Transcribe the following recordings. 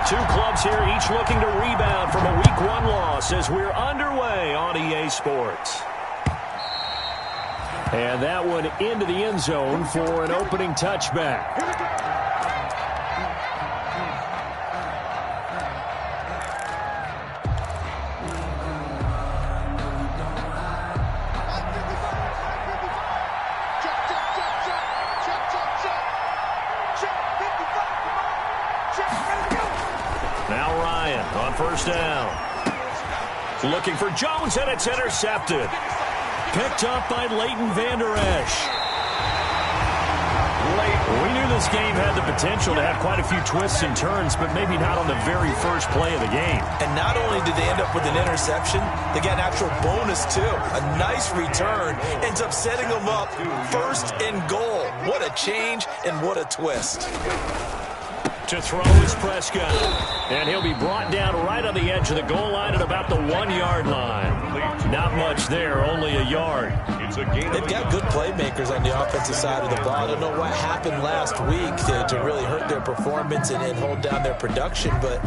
Two clubs here, each looking to rebound from a Week 1 loss as we're underway on EA Sports. And that one into the end zone for an opening touchback. Now Ryan on first down. Looking for Jones, and it's intercepted. Picked up by Leighton Vander Esch. We knew this game had the potential to have quite a few twists and turns, but maybe not on the very first play of the game. And not only did they end up with an interception, they got an actual bonus, too. A nice return ends up setting them up first and goal. What a change and what a twist. To throw is Prescott. And he'll be brought down right on the edge of the goal line at about the 1-yard line. Not much there, only a yard. They've got good playmakers on the offensive side of the ball. I don't know what happened last week to really hurt their performance and hold down their production, but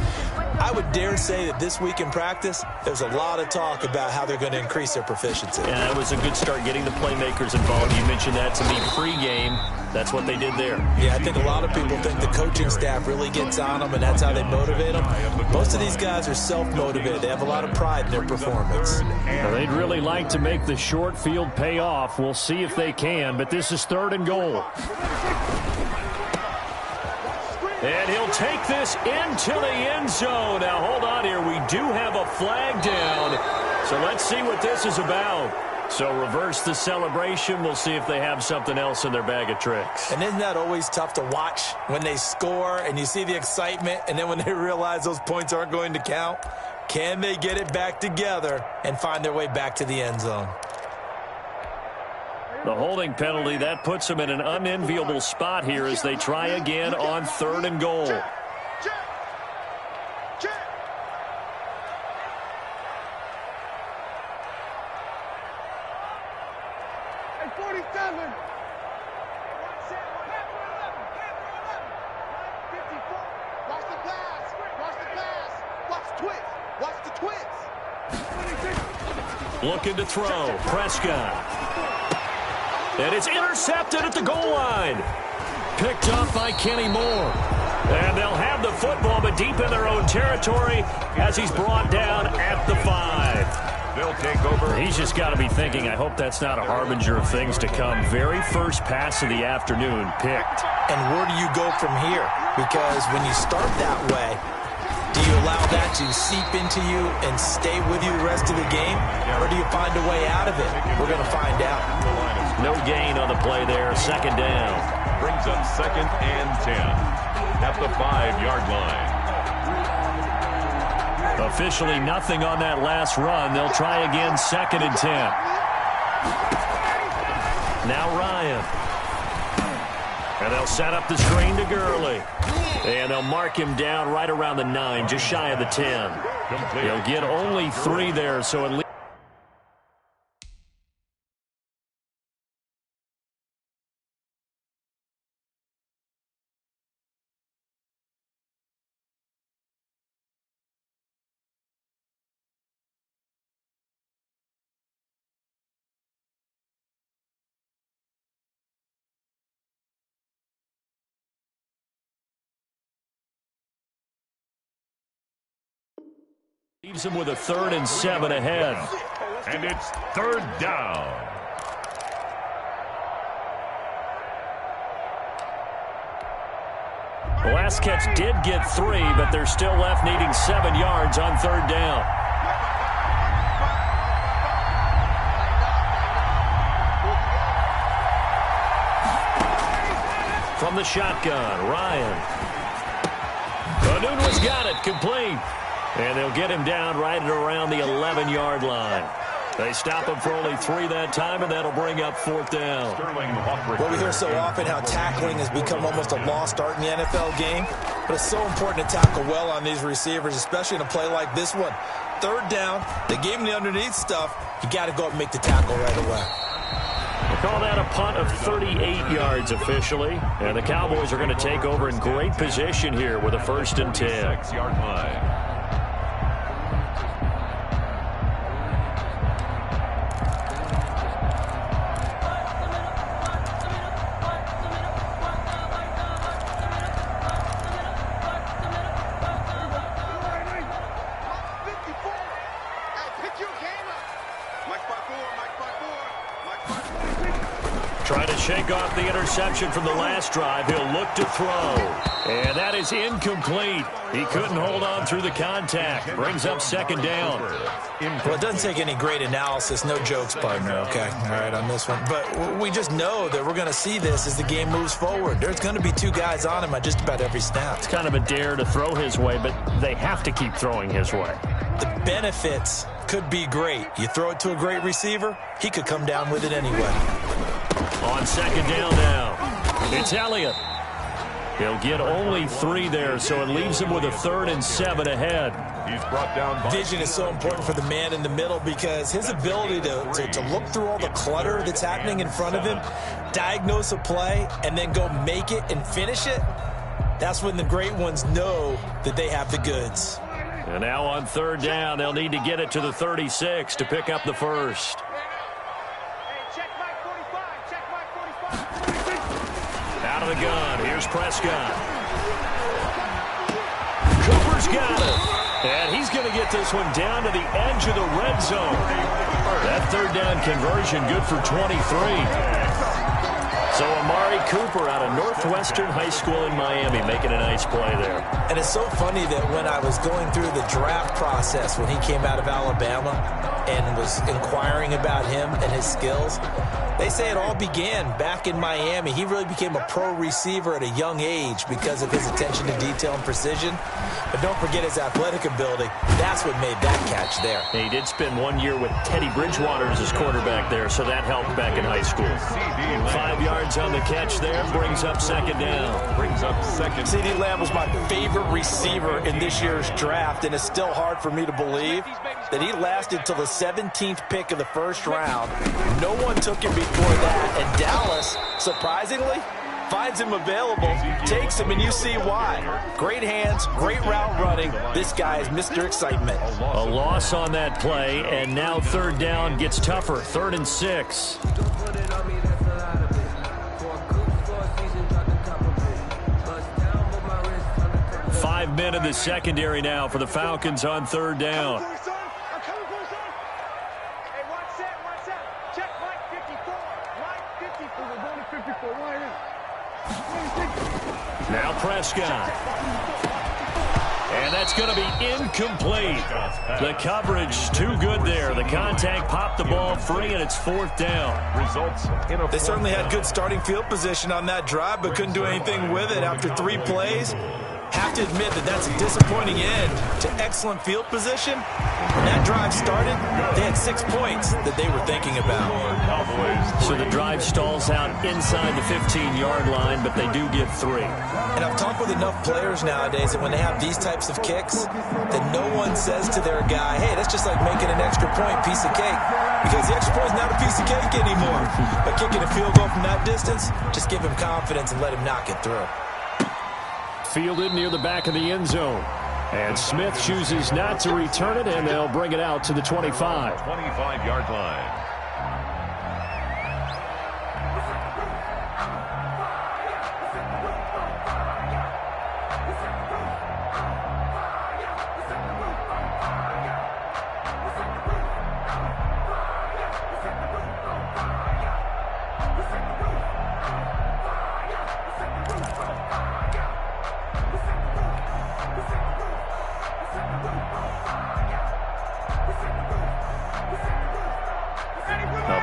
I would dare say that this week in practice, there's a lot of talk about how they're going to increase their proficiency. Yeah, that was a good start getting the playmakers involved. You mentioned that to me pre-game. That's what they did there. Yeah, I think a lot of people think the coaching staff really gets on them, and that's how they motivate them. Most of these guys are self-motivated. They have a lot of pride in their performance. Well, they'd really like to make the short field pay off. We'll see if they can, but this is 3rd and goal. And he'll take this into the end zone. Now, hold on here. We do have a flag down, so let's see what this is about. So reverse the celebration. We'll see if they have something else in their bag of tricks. And isn't that always tough to watch when they score and you see the excitement, and then when they realize those points aren't going to count? Can they get it back together and find their way back to the end zone? The holding penalty, that puts them in an unenviable spot here as they try again on 3rd and goal. Looking to throw. Prescott. And it's intercepted at the goal line. Picked up by Kenny Moore. And they'll have the football, but deep in their own territory as he's brought down at the 5. They'll take over. He's just got to be thinking, I hope that's not a harbinger of things to come. Very first pass of the afternoon picked. And where do you go from here? Because when you start that way, do you allow that to seep into you and stay with you the rest of the game? Or do you find a way out of it? We're going to find out. No gain on the play there. 2nd down. Brings up 2nd and 10 at the 5-yard line. Officially nothing on that last run. They'll try again 2nd and 10. Now Ryan. And they'll set up the screen to Gurley. And they'll mark him down right around the 9, just shy of the 10. He'll get only 3 there, so at least. Leaves him with a 3rd and 7 ahead. And it's 3rd down. The last catch did get 3, but they're still left needing 7 yards on 3rd down. From the shotgun, Ryan. Anunu's got it, complete. And they'll get him down right at around the 11-yard line. They stop him for only 3 that time, and that'll bring up 4th down. Well, we hear so often how tackling has become almost a lost art in the NFL game, but it's so important to tackle well on these receivers, especially in a play like this one. 3rd down, they gave him the underneath stuff. You got to go up and make the tackle right away. call that a punt of 38 yards officially. And the Cowboys are going to take over in great position here with a 1st and 10. 6-yard line. Trying to shake off the interception from the last drive. He'll look to throw. And that is incomplete. He couldn't hold on through the contact. Brings up 2nd down. Well, it doesn't take any great analysis. No jokes, partner, okay? All right, on this one. But we just know that we're going to see this as the game moves forward. There's going to be 2 guys on him at just about every snap. It's kind of a dare to throw his way, but they have to keep throwing his way. The benefits could be great. You throw it to a great receiver, he could come down with it anyway. On 2nd down now, it's Elliott. He'll get only 3 there, so it leaves him with a 3rd and 7 ahead. He's brought down. Vision is so important for the man in the middle because his ability to look through all the clutter that's happening in front of him, diagnose a play, and then go make it and finish it, that's when the great ones know that they have the goods. And now on 3rd down, they'll need to get it to the 36 to pick up the 1st. Out of the gun, here's Prescott. Cooper's got it. And he's going to get this one down to the edge of the red zone. That 3rd down conversion good for 23. So Amari Cooper out of Northwestern High School in Miami making a nice play there. And it's so funny that when I was going through the draft process when he came out of Alabama and was inquiring about him and his skills, they say it all began back in Miami. He really became a pro receiver at a young age because of his attention to detail and precision. But don't forget his athletic ability. That's what made that catch there. He did spend 1 year with Teddy Bridgewater as his quarterback there, so that helped back in high school. 5 yards on the catch there, brings up 2nd down. Brings up 2nd. CeeDee Lamb was my favorite receiver in this year's draft, and it's still hard for me to believe that he lasted till the 17th pick of the 1st round. No one took him before that, and Dallas, surprisingly, finds him available, takes him, and you see why. Great hands, great route running. This guy is Mr. Excitement. A loss on that play, and now 3rd down gets tougher. 3rd and 6. Five men in the secondary now for the Falcons on 3rd down. Now Prescott. And that's going to be incomplete. The coverage too good there. The contact popped the ball free, and it's 4th down. Results. They certainly had good starting field position on that drive, but couldn't do anything with it after 3 plays. Have to admit that that's a disappointing end to excellent field position. When that drive started, they had 6 points that they were thinking about. So the drive stalls out inside the 15-yard line, but they do get 3. And I've talked with enough players nowadays that when they have these types of kicks, that no one says to their guy, hey, that's just like making an extra point, piece of cake. Because the extra point is not a piece of cake anymore. But kicking a field goal from that distance, just give him confidence and let him knock it through. Fielded near the back of the end zone. And Smith chooses not to return it, and they'll bring it out to the 25. 25-yard line.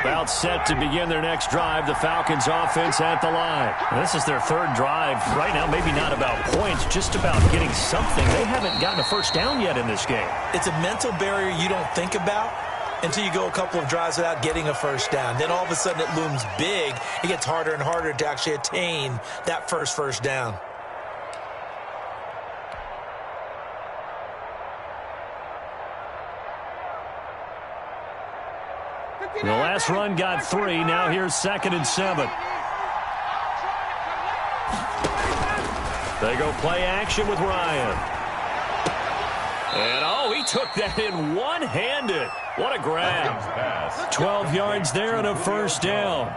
About set to begin their next drive. The Falcons offense at the line. And this is their 3rd drive. Right now, maybe not about points, just about getting something. They haven't gotten a 1st down yet in this game. It's a mental barrier you don't think about until you go a couple of drives without getting a 1st down. Then all of a sudden it looms big. It gets harder and harder to actually attain that first down. The last run got 3. Now here's 2nd and 7. They go play action with Ryan. And, oh, he took that in one-handed. What a grab. 12 yards there and a first down.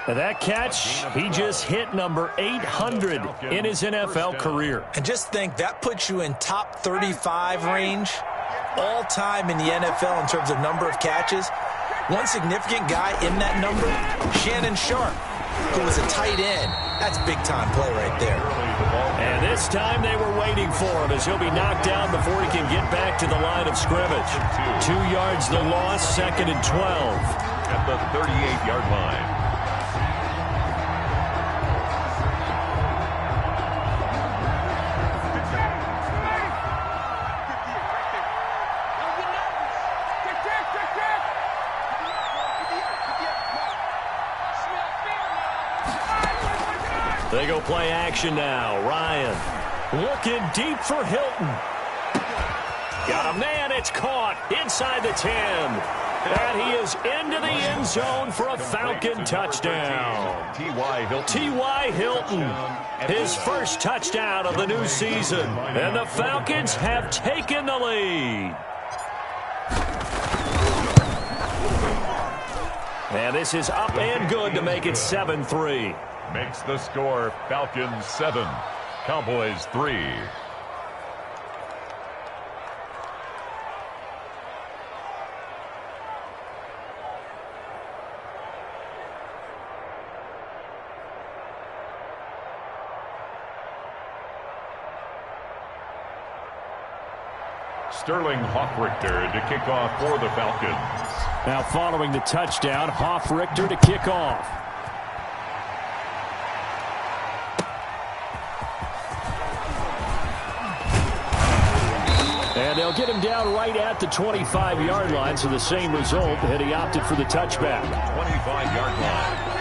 And that catch, he just hit number 800 in his NFL career. And just think, that puts you in top 35 range all time in the NFL in terms of number of catches. One significant guy in that number, Shannon Sharp, who was a tight end. That's big-time play right there. And this time they were waiting for him as he'll be knocked down before he can get back to the line of scrimmage. 2 yards the loss, 2nd and 12. At the 38-yard line. They go play action now. Ryan looking deep for Hilton. Got a man. It's caught inside the 10. And he is into the end zone for a Falcon touchdown. T.Y. Hilton, his first touchdown of the new season. And the Falcons have taken the lead. And this is up and good to make it 7-3. Makes the score Falcons 7, Cowboys 3. Sterling Hoffrichter to kick off for the Falcons. Now following the touchdown, Hoffrichter to kick off. And they'll get him down right at the 25-yard line, so the same result, and he opted for the touchback. 25-yard line.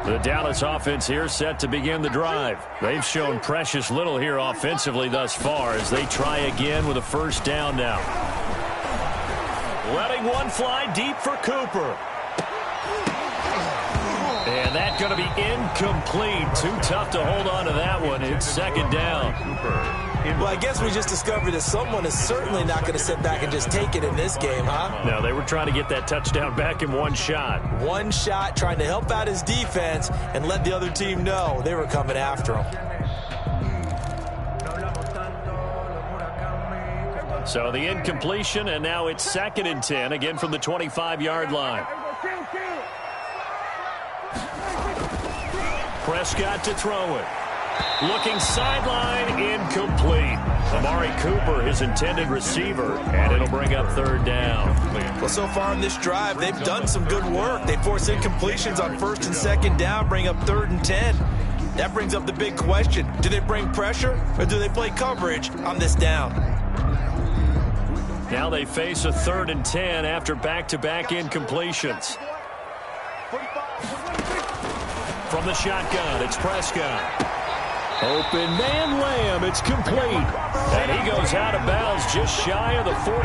The Dallas offense here set to begin the drive. They've shown precious little here offensively thus far as they try again with a first down now. Letting one fly deep for Cooper. And that's going to be incomplete. Too tough to hold on to that one. It's 2nd down. Well, I guess we just discovered that someone is certainly not going to sit back and just take it in this game, huh? No, they were trying to get that touchdown back in one shot. One shot, trying to help out his defense and let the other team know they were coming after him. So the incompletion, and now it's 2nd and 10, again from the 25-yard line. Prescott to throw it. Looking sideline, incomplete. Amari Cooper, his intended receiver, and it'll bring up 3rd down. Well, so far in this drive, they've done some good work. They force incompletions on 1st and 2nd down, bring up 3rd and 10. That brings up the big question. Do they bring pressure, or do they play coverage on this down? Now they face a 3rd and 10 after back-to-back incompletions. From the shotgun, it's Prescott. Open man Lamb, it's complete. And he goes out of bounds just shy of the 45.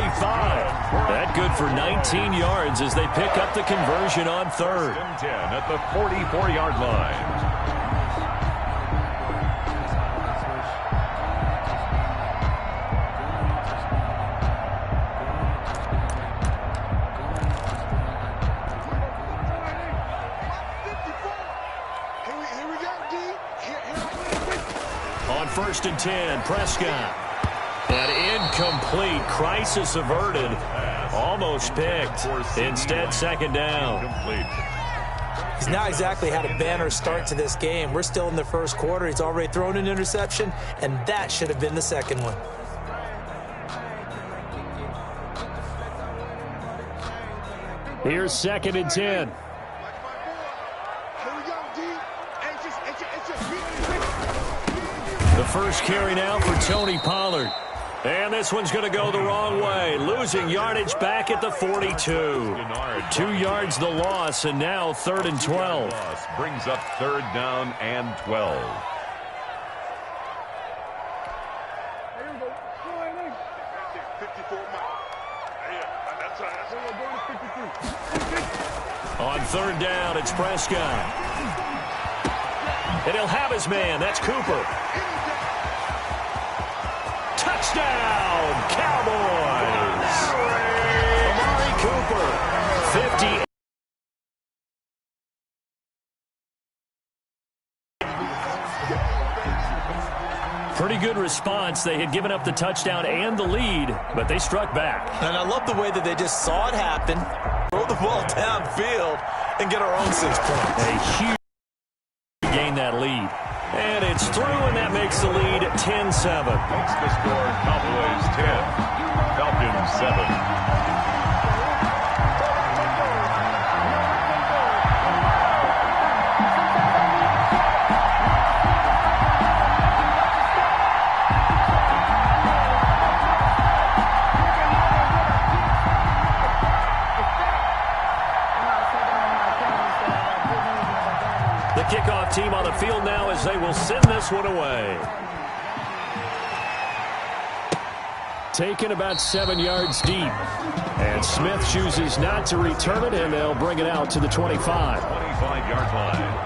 That good for 19 yards as they pick up the conversion on 3rd. 10 at the 44-yard line. On 1st and 10, Prescott. And incomplete. Crisis averted. Almost picked. Instead, 2nd down. He's not exactly had a banner start to this game. We're still in the 1st quarter. He's already thrown an interception, and that should have been the 2nd one. Here's 2nd and 10. The first carry now for Tony Pollard. And this one's going to go the wrong way. Losing yardage back at the 42. 2 yards the loss, and now 3rd and 12. Brings up 3rd down and 12. On 3rd down, it's Prescott. And he'll have his man. That's Cooper. Touchdown, Cowboys! Amari Cooper, 50. Pretty good response. They had given up the touchdown and the lead, but they struck back. And I love the way that they just saw it happen, throw the ball downfield, and get our own 6 points. A huge gain that lead. And it's through, and that makes the lead 10-7. Makes the score Cowboys 10, Falcons 7. Kickoff team on the field now as they will send this one away. Taken about 7 yards deep. And Smith chooses not to return it, and they'll bring it out to the 25. 25-yard line.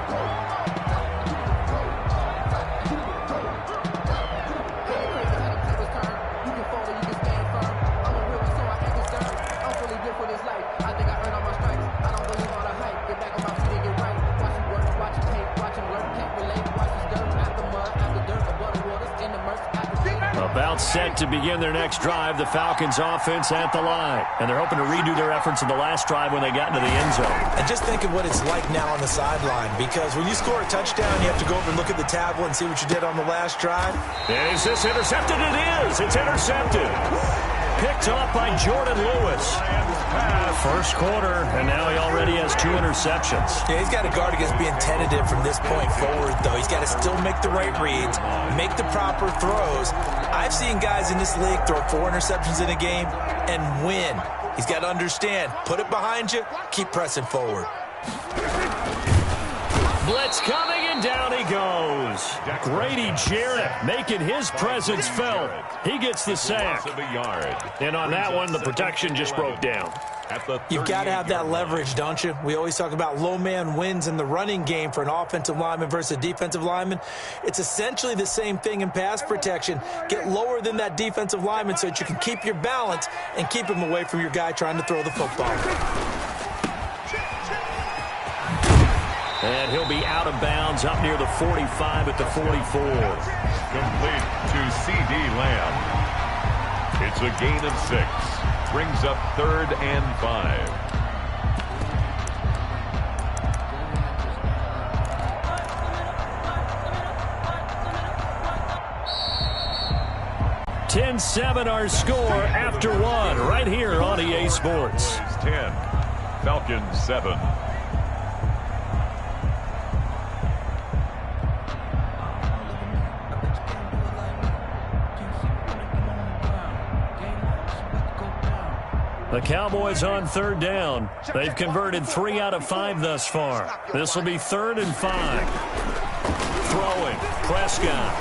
About set to begin their next drive, the Falcons offense at the line. And they're hoping to redo their efforts in the last drive when they got into the end zone. And just think of what it's like now on the sideline, because when you score a touchdown, you have to go over and look at the tablet and see what you did on the last drive. And is this intercepted? It is. It's intercepted. Picked off by Jordan Lewis. First quarter, and now he already has 2 interceptions. Yeah, he's got to guard against being tentative from this point forward, though. He's got to still make the right reads, make the proper throws. I've seen guys in this league throw 4 interceptions in a game and win. He's got to understand, put it behind you, keep pressing forward. Blitz coming, and down he goes. Grady Jarrett making his presence felt. He gets the sack. And on that one, the protection just broke down. You've got to have that leverage, don't you? We always talk about low man wins in the running game for an offensive lineman versus a defensive lineman. It's essentially the same thing in pass protection. Get lower than that defensive lineman so that you can keep your balance and keep him away from your guy trying to throw the football. And he'll be out of bounds up near the 45 at the 44. Complete to C.D. Lamb. It's a gain of 6. Brings up 3rd and 5. 10-7 our score after 1 right here on EA Sports. 10, Falcons 7. The Cowboys on 3rd down. They've converted 3 out of 5 thus far. This will be 3rd and 5. Throwing, Prescott.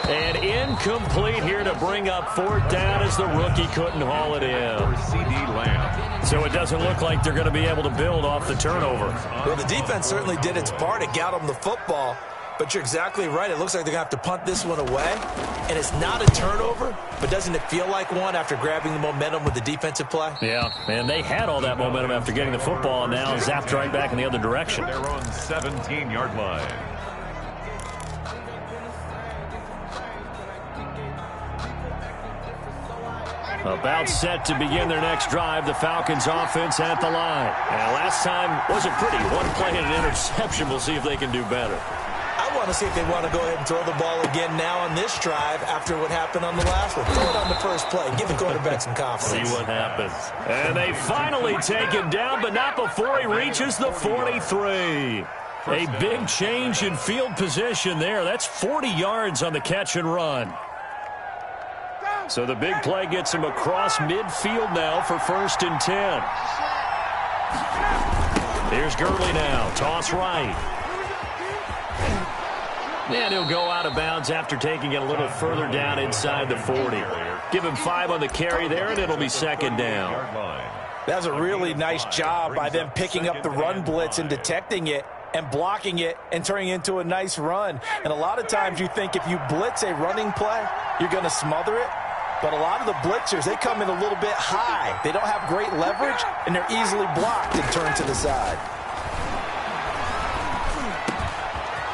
And incomplete here to bring up 4th down as the rookie couldn't haul it in. C.D. Lamb. So it doesn't look like they're going to be able to build off the turnover. Well, the defense certainly did its part. It got them the football. But you're exactly right. It looks like they're going to have to punt this one away. And it's not a turnover, but doesn't it feel like one after grabbing the momentum with the defensive play? Yeah, and they had all that momentum after getting the football, and now zapped right back in the other direction. They're on 17-yard line. About set to begin their next drive, the Falcons offense at the line. And last time wasn't pretty. 1 play and an interception. We'll see if they can do better. I want to see if they want to go ahead and throw the ball again now on this drive after what happened on the last one. Throw it on the first play. Give the quarterback some confidence. See what happens. And they finally take him down, but not before he reaches the 43. A big change in field position there. That's 40 yards on the catch and run. So the big play gets him across midfield now for 1st and 10. Here's Gurley now. Toss right. And he'll go out of bounds after taking it a little further down inside the 40. Give him 5 on the carry there, and it'll be 2nd down. That was a really nice job by them picking up the run blitz and detecting it and blocking it and turning it into a nice run. And a lot of times you think if you blitz a running play, you're going to smother it. But a lot of the blitzers, they come in a little bit high. They don't have great leverage, and they're easily blocked and turned to the side.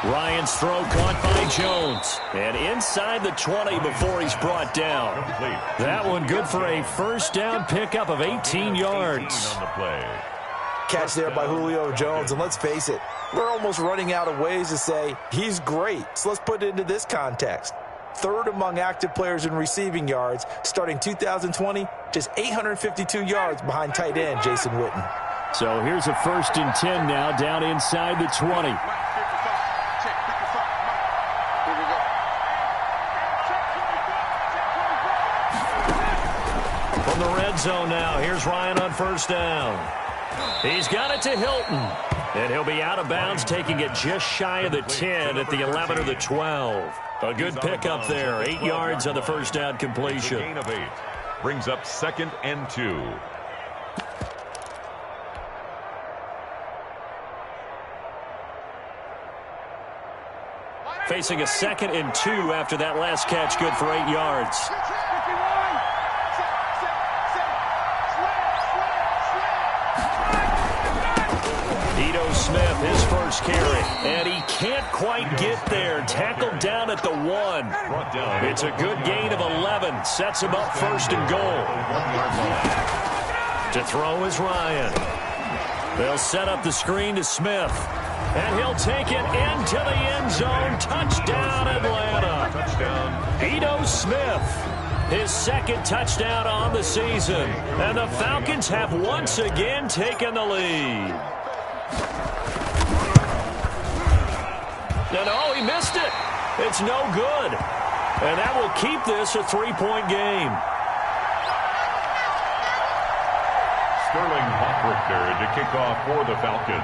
Ryan's throw caught by Jones. And inside the 20 before he's brought down. That one good for a 1st down pickup of 18 yards. Catch there by Julio Jones. And let's face it, we're almost running out of ways to say he's great. So let's put it into this context. 3rd among active players in receiving yards, starting 2020, just 852 yards behind tight end Jason Witten. So here's a 1st and 10 now down inside the 20. From the red zone now, here's Ryan on 1st down. He's got it to Hilton. And he'll be out of bounds, taking it just shy of the 10 at the 11 or the 12. A good pickup there. 8 yards on the 1st down completion. Gain of 8. Brings up 2nd and 2. Facing a 2nd and 2 after that last catch, good for 8 yards. Smith, his 1st carry, and he can't quite get there. Tackled down at the 1. It's a good gain of 11. Sets him up 1st and goal. To throw is Ryan. They'll set up the screen to Smith, and he'll take it into the end zone. Touchdown, Atlanta. Ito Smith, his 2nd touchdown on the season, and the Falcons have once again taken the lead. And oh, he missed it. It's no good. And that will keep this a 3-point game. Sterling Hawkwrichter to kick off for the Falcons.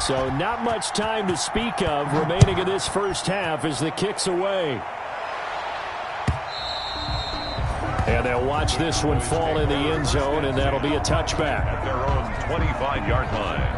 So not much time to speak of remaining in this 1st half as the kick's away. And they'll watch this one fall in the end zone, and that'll be a touchback. At their own 25-yard line.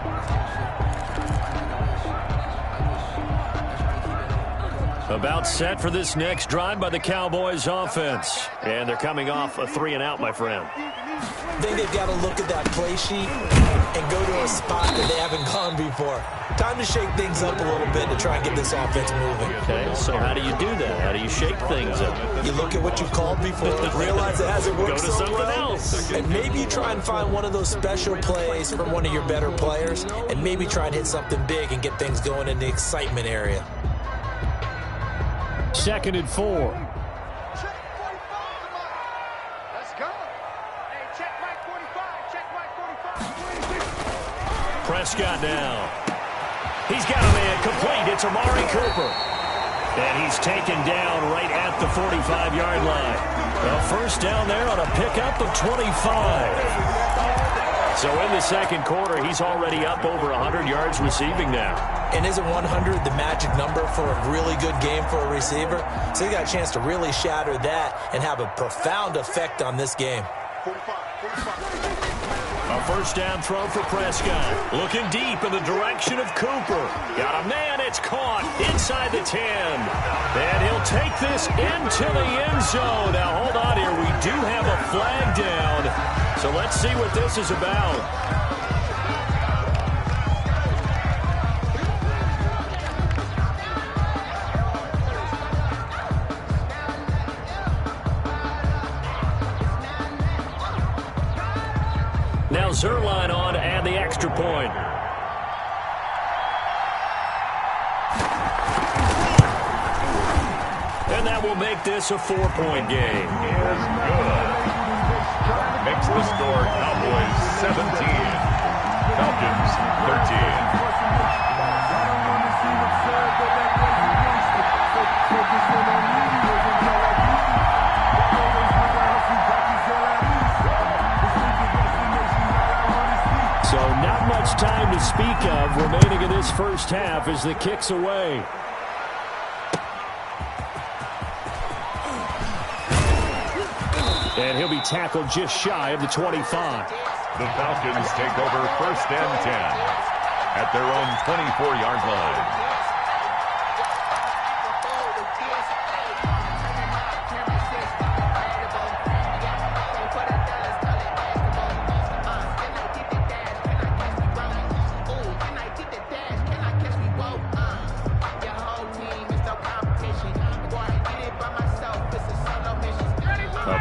About set for this next drive by the Cowboys offense. And they're coming off a 3-and-out, my friend. I think they've got to look at that play sheet and go to a spot that they haven't gone before. Time to shake things up a little bit to try and get this offense moving. Okay, so how do you do that? How do you shake things up? You look at what you've called before, realize it hasn't worked Go to something else. And maybe you try and find one of those special plays from one of your better players, and maybe try and hit something big and get things going in the excitement area. 2nd and 4. Let's go. Hey, check Mike 45. Check Mike 45. Prescott now. He's got a man complete. It's Amari Cooper. And he's taken down right at the 45-yard line. A 1st down there on a pickup of 25. So in the 2nd quarter, he's already up over 100 yards receiving now. And isn't 100 the magic number for a really good game for a receiver? So he got a chance to really shatter that and have a profound effect on this game. A 1st down throw for Prescott. Looking deep in the direction of Cooper. Got a man, it's caught inside the 10. And he'll take this into the end zone. Now hold on here, we do have a flag down. So let's see what this is about. Now Zerline on to add the extra point. And that will make this a 4-point game. Is good. Makes the score Cowboys 17, Falcons 13. this first half as the kick's away. And he'll be tackled just shy of the 25. The Falcons take over 1st and 10 at their own 24-yard line.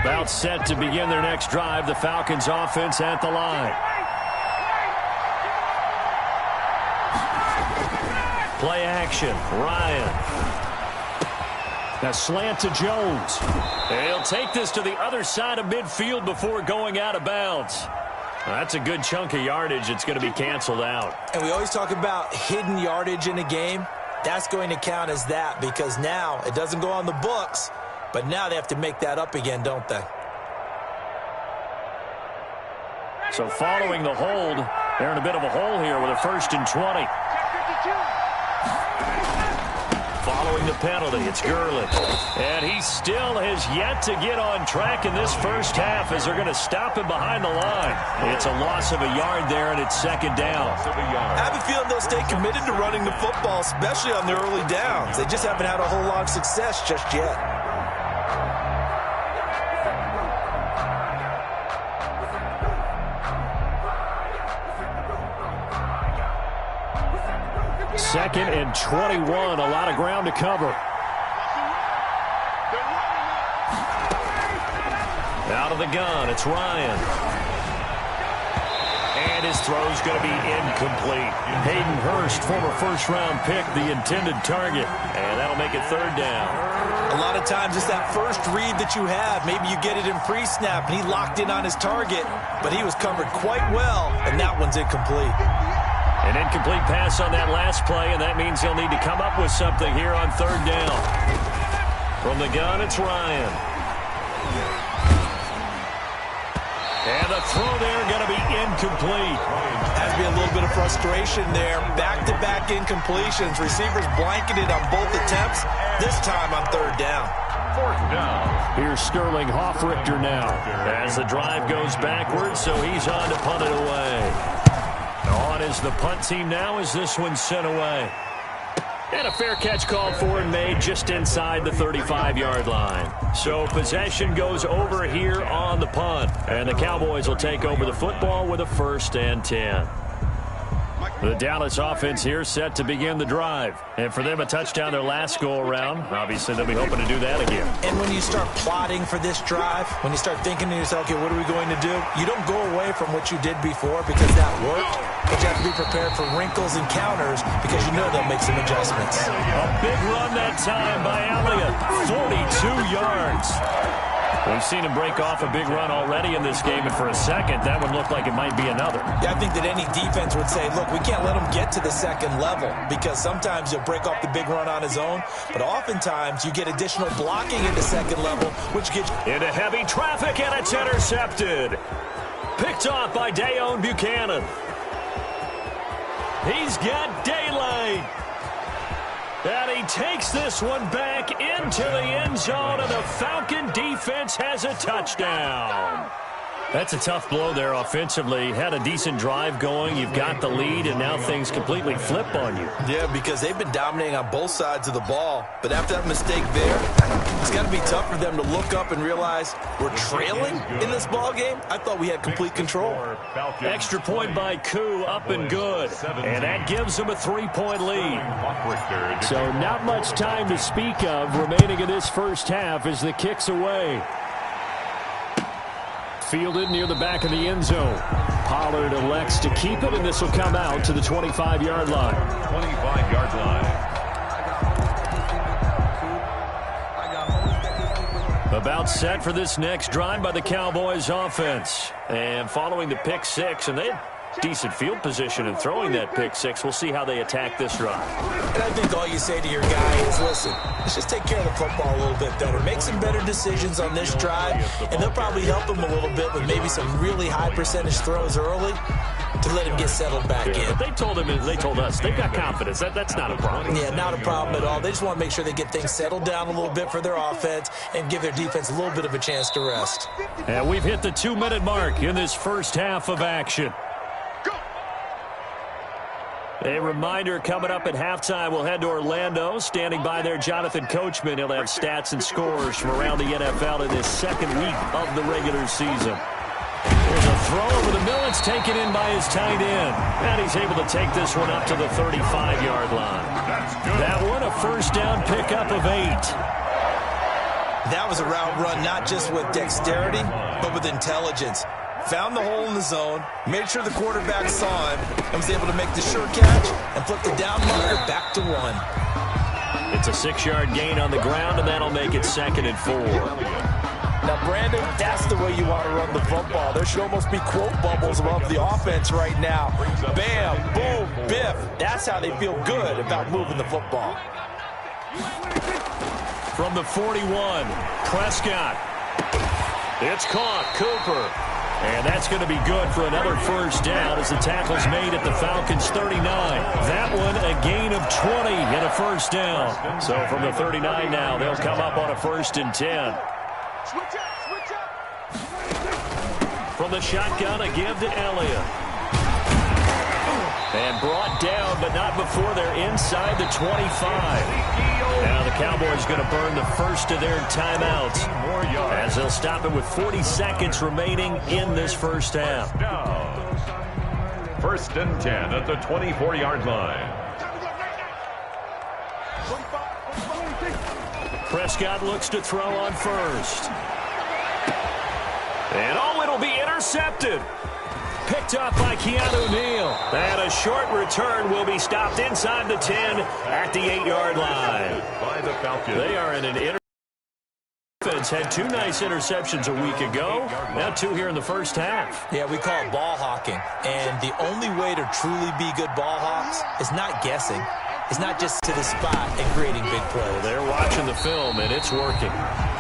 About set to begin their next drive. The Falcons offense at the line. Play action. Ryan. Now slant to Jones. He'll take this to the other side of midfield before going out of bounds. That's a good chunk of yardage. It's going to be canceled out. And we always talk about hidden yardage in a game. That's going to count as that because now it doesn't go on the books. But now they have to make that up again, don't they? So following the hold, they're in a bit of a hole here with a 1st and 20. Following the penalty, it's Gurley. And he still has yet to get on track in this first half as they're going to stop him behind the line. It's a loss of a yard there, and it's 2nd down. I have a feeling they'll stay committed to running the football, especially on their early downs. They just haven't had a whole lot of success just yet. Second and 21, a lot of ground to cover. Out of the gun, it's Ryan. And his throw's going to be incomplete. Hayden Hurst, former first-round pick, the intended target. And that'll make it 3rd down. A lot of times it's that first read that you have. Maybe you get it in pre-snap, and he locked in on his target, but he was covered quite well, and that one's incomplete. An incomplete pass on that last play, and that means he'll need to come up with something here on 3rd down. From the gun, it's Ryan. And the throw there going to be incomplete. Has to be a little bit of frustration there. Back-to-back incompletions. Receivers blanketed on both attempts, this time on 3rd down. 4th down. Here's Sterling Hoffrichter now as the drive goes backwards, so he's on to punt it away. On is the punt team now as this one's sent away. And a fair catch called for and made just inside the 35-yard line. So possession goes over here on the punt. And the Cowboys will take over the football with a 1st and 10. The Dallas offense here set to begin the drive. And for them, a touchdown their last go-around. Obviously, they'll be hoping to do that again. And when you start plotting for this drive, when you start thinking to yourself, okay, what are we going to do? You don't go away from what you did before because that worked. But you have to be prepared for wrinkles and counters because you know they'll make some adjustments. A big run that time by Elliott. 42 yards. We've seen him break off a big run already in this game, and for a second, that would look like it might be another. Yeah, I think that any defense would say, look, we can't let him get to the 2nd level because sometimes he'll break off the big run on his own, but oftentimes you get additional blocking at the 2nd level, which gets into heavy traffic, and it's intercepted. Picked off by Dayon Buchanan. He's got daylight. And he takes this one back into the end zone, and the Falcon defense has a touchdown. That's a tough blow there offensively. Had a decent drive going. You've got the lead, and now things completely flip on you. Yeah, because they've been dominating on both sides of the ball. But after that mistake there, it's got to be tough for them to look up and realize we're trailing in this ball game. I thought we had complete control. Extra point by Koo, up and good. And that gives them a 3-point lead. So not much time to speak of remaining in this first half as the kick's away. Fielded near the back of the end zone. Pollard elects to keep it, and this will come out to the 25-yard line. 25-yard line. About set for this next drive by the Cowboys offense. And following the pick six, and decent field position in throwing that pick six. We'll see how they attack this drive. And I think all you say to your guy is, listen, let's just take care of the football a little bit better. Make some better decisions on this drive, and they'll probably help him a little bit with maybe some really high percentage throws early to let him get settled back in. They told us they've got confidence. That's not a problem. Yeah, not a problem at all. They just want to make sure they get things settled down a little bit for their offense and give their defense a little bit of a chance to rest. And we've hit the 2-minute mark in this first half of action. A reminder, coming up at halftime, we'll head to Orlando. Standing by there, Jonathan Coachman. He'll have stats and scores from around the NFL in this second week of the regular season. There's a throw over the middle. It's taken in by his tight end. And he's able to take this one up to the 35-yard line. That one, a first down pickup of 8. That was a route run not just with dexterity, but with intelligence. Found the hole in the zone, made sure the quarterback saw him, and was able to make the sure catch and flip the down marker back to 1. It's a 6-yard gain on the ground, and that'll make it 2nd and 4. Now, Brandon, that's the way you want to run the football. There should almost be quote bubbles above the offense right now. Bam, boom, biff. That's how they feel good about moving the football. From the 41, Prescott. It's caught, Cooper. And that's going to be good for another first down as the tackle's made at the Falcons' 39. That one, a gain of 20 and a first down. So from the 39 now, they'll come up on a 1st and 10. From the shotgun, a give to Elliott. And brought down, but not before they're inside the 25. Now the Cowboys going to burn the first of their timeouts as they'll stop it with 40 seconds remaining in this first half. 1st and 10 at the 24-yard line. Prescott looks to throw on first. And it'll be intercepted. Picked up by Keanu Neal. And a short return will be stopped inside the 10 at the 8-yard line. By the Falcons. They are in an defense. Had 2 nice interceptions a week ago. Now 2 here in the first half. Yeah, we call it ball hawking. And the only way to truly be good ball hawks is not guessing. It's not just to the spot and creating big plays. They're watching the film, and it's working.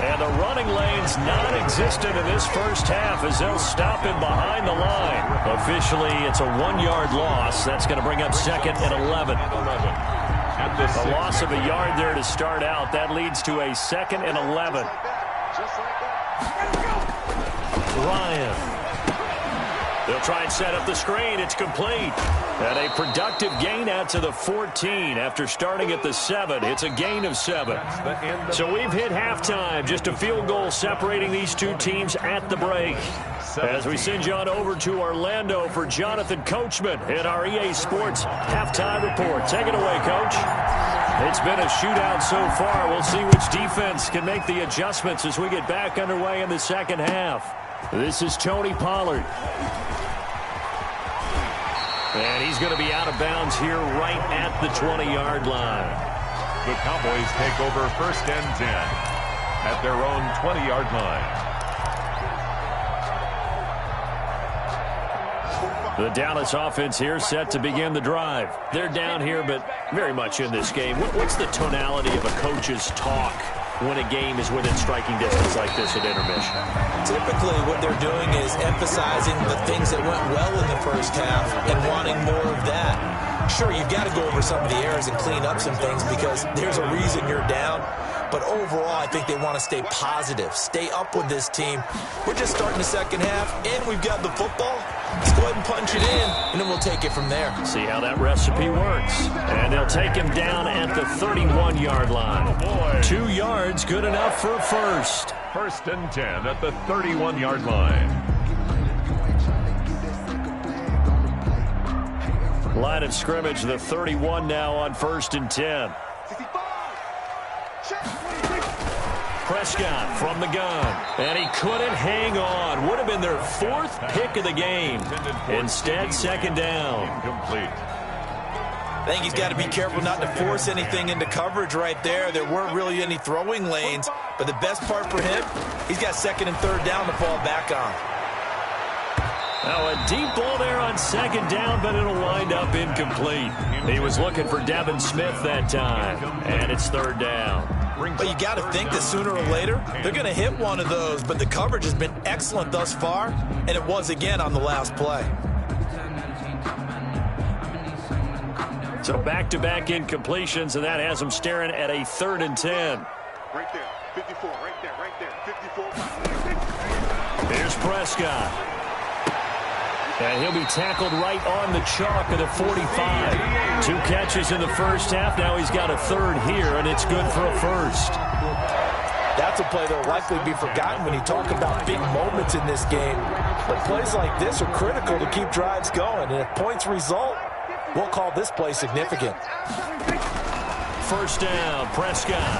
And the running lane's non-existent in this first half as they'll stop him behind the line. Officially, it's a 1-yard loss. That's going to bring up 2nd and 11. A loss of a yard there to start out. That leads to a 2nd and 11. Ryan. They'll try and set up the screen. It's complete. And a productive gain out to the 14 after starting at the 7. It's a gain of 7. So we've hit halftime. Just a field goal separating these two teams at the break. As we send you on over to Orlando for Jonathan Coachman in our EA Sports halftime report. Take it away, Coach. It's been a shootout so far. We'll see which defense can make the adjustments as we get back underway in the second half. This is Tony Pollard. And he's going to be out of bounds here right at the 20-yard line. The Cowboys take over 1st and 10 at their own 20-yard line. The Dallas offense here set to begin the drive. They're down here, but very much in this game. What's the tonality of a coach's talk when a game is within striking distance like this at intermission? Typically, what they're doing is emphasizing the things that went well in the first half and wanting more of that. Sure, you've got to go over some of the errors and clean up some things because there's a reason you're down. But overall, I think they want to stay positive, stay up with this team. We're just starting the second half, and we've got the football. Let's go ahead and punch it in, and then we'll take it from there. See how that recipe works. And they'll take him down at the 31-yard line. 2 yards, good enough for a first. 1st and 10 at the 31-yard line. Line of scrimmage, the 31 now on 1st and 10. Prescott from the gun, and he couldn't hang on. Would have been their 4th pick of the game. Instead, 2nd down. Incomplete. I think he's got to be careful not to force anything into coverage right there. There weren't really any throwing lanes, but the best part for him, he's got 2nd and 3rd down to fall back on. Now a deep ball there on second down, but it'll wind up incomplete. He was looking for Devin Smith that time, and it's third down. But you got to think that sooner or later, they're going to hit one of those. But the coverage has been excellent thus far, and it was again on the last play. So back-to-back incompletions, and that has them staring at a 3rd and 10. Right there, 54, right there, 54. Here's Prescott. And he'll be tackled right on the chalk of the 45. 2 catches in the first half. Now he's got a 3rd here, and it's good for a 1st. That's a play that will likely be forgotten when you talk about big moments in this game. But plays like this are critical to keep drives going. And if points result, we'll call this play significant. First down, Prescott.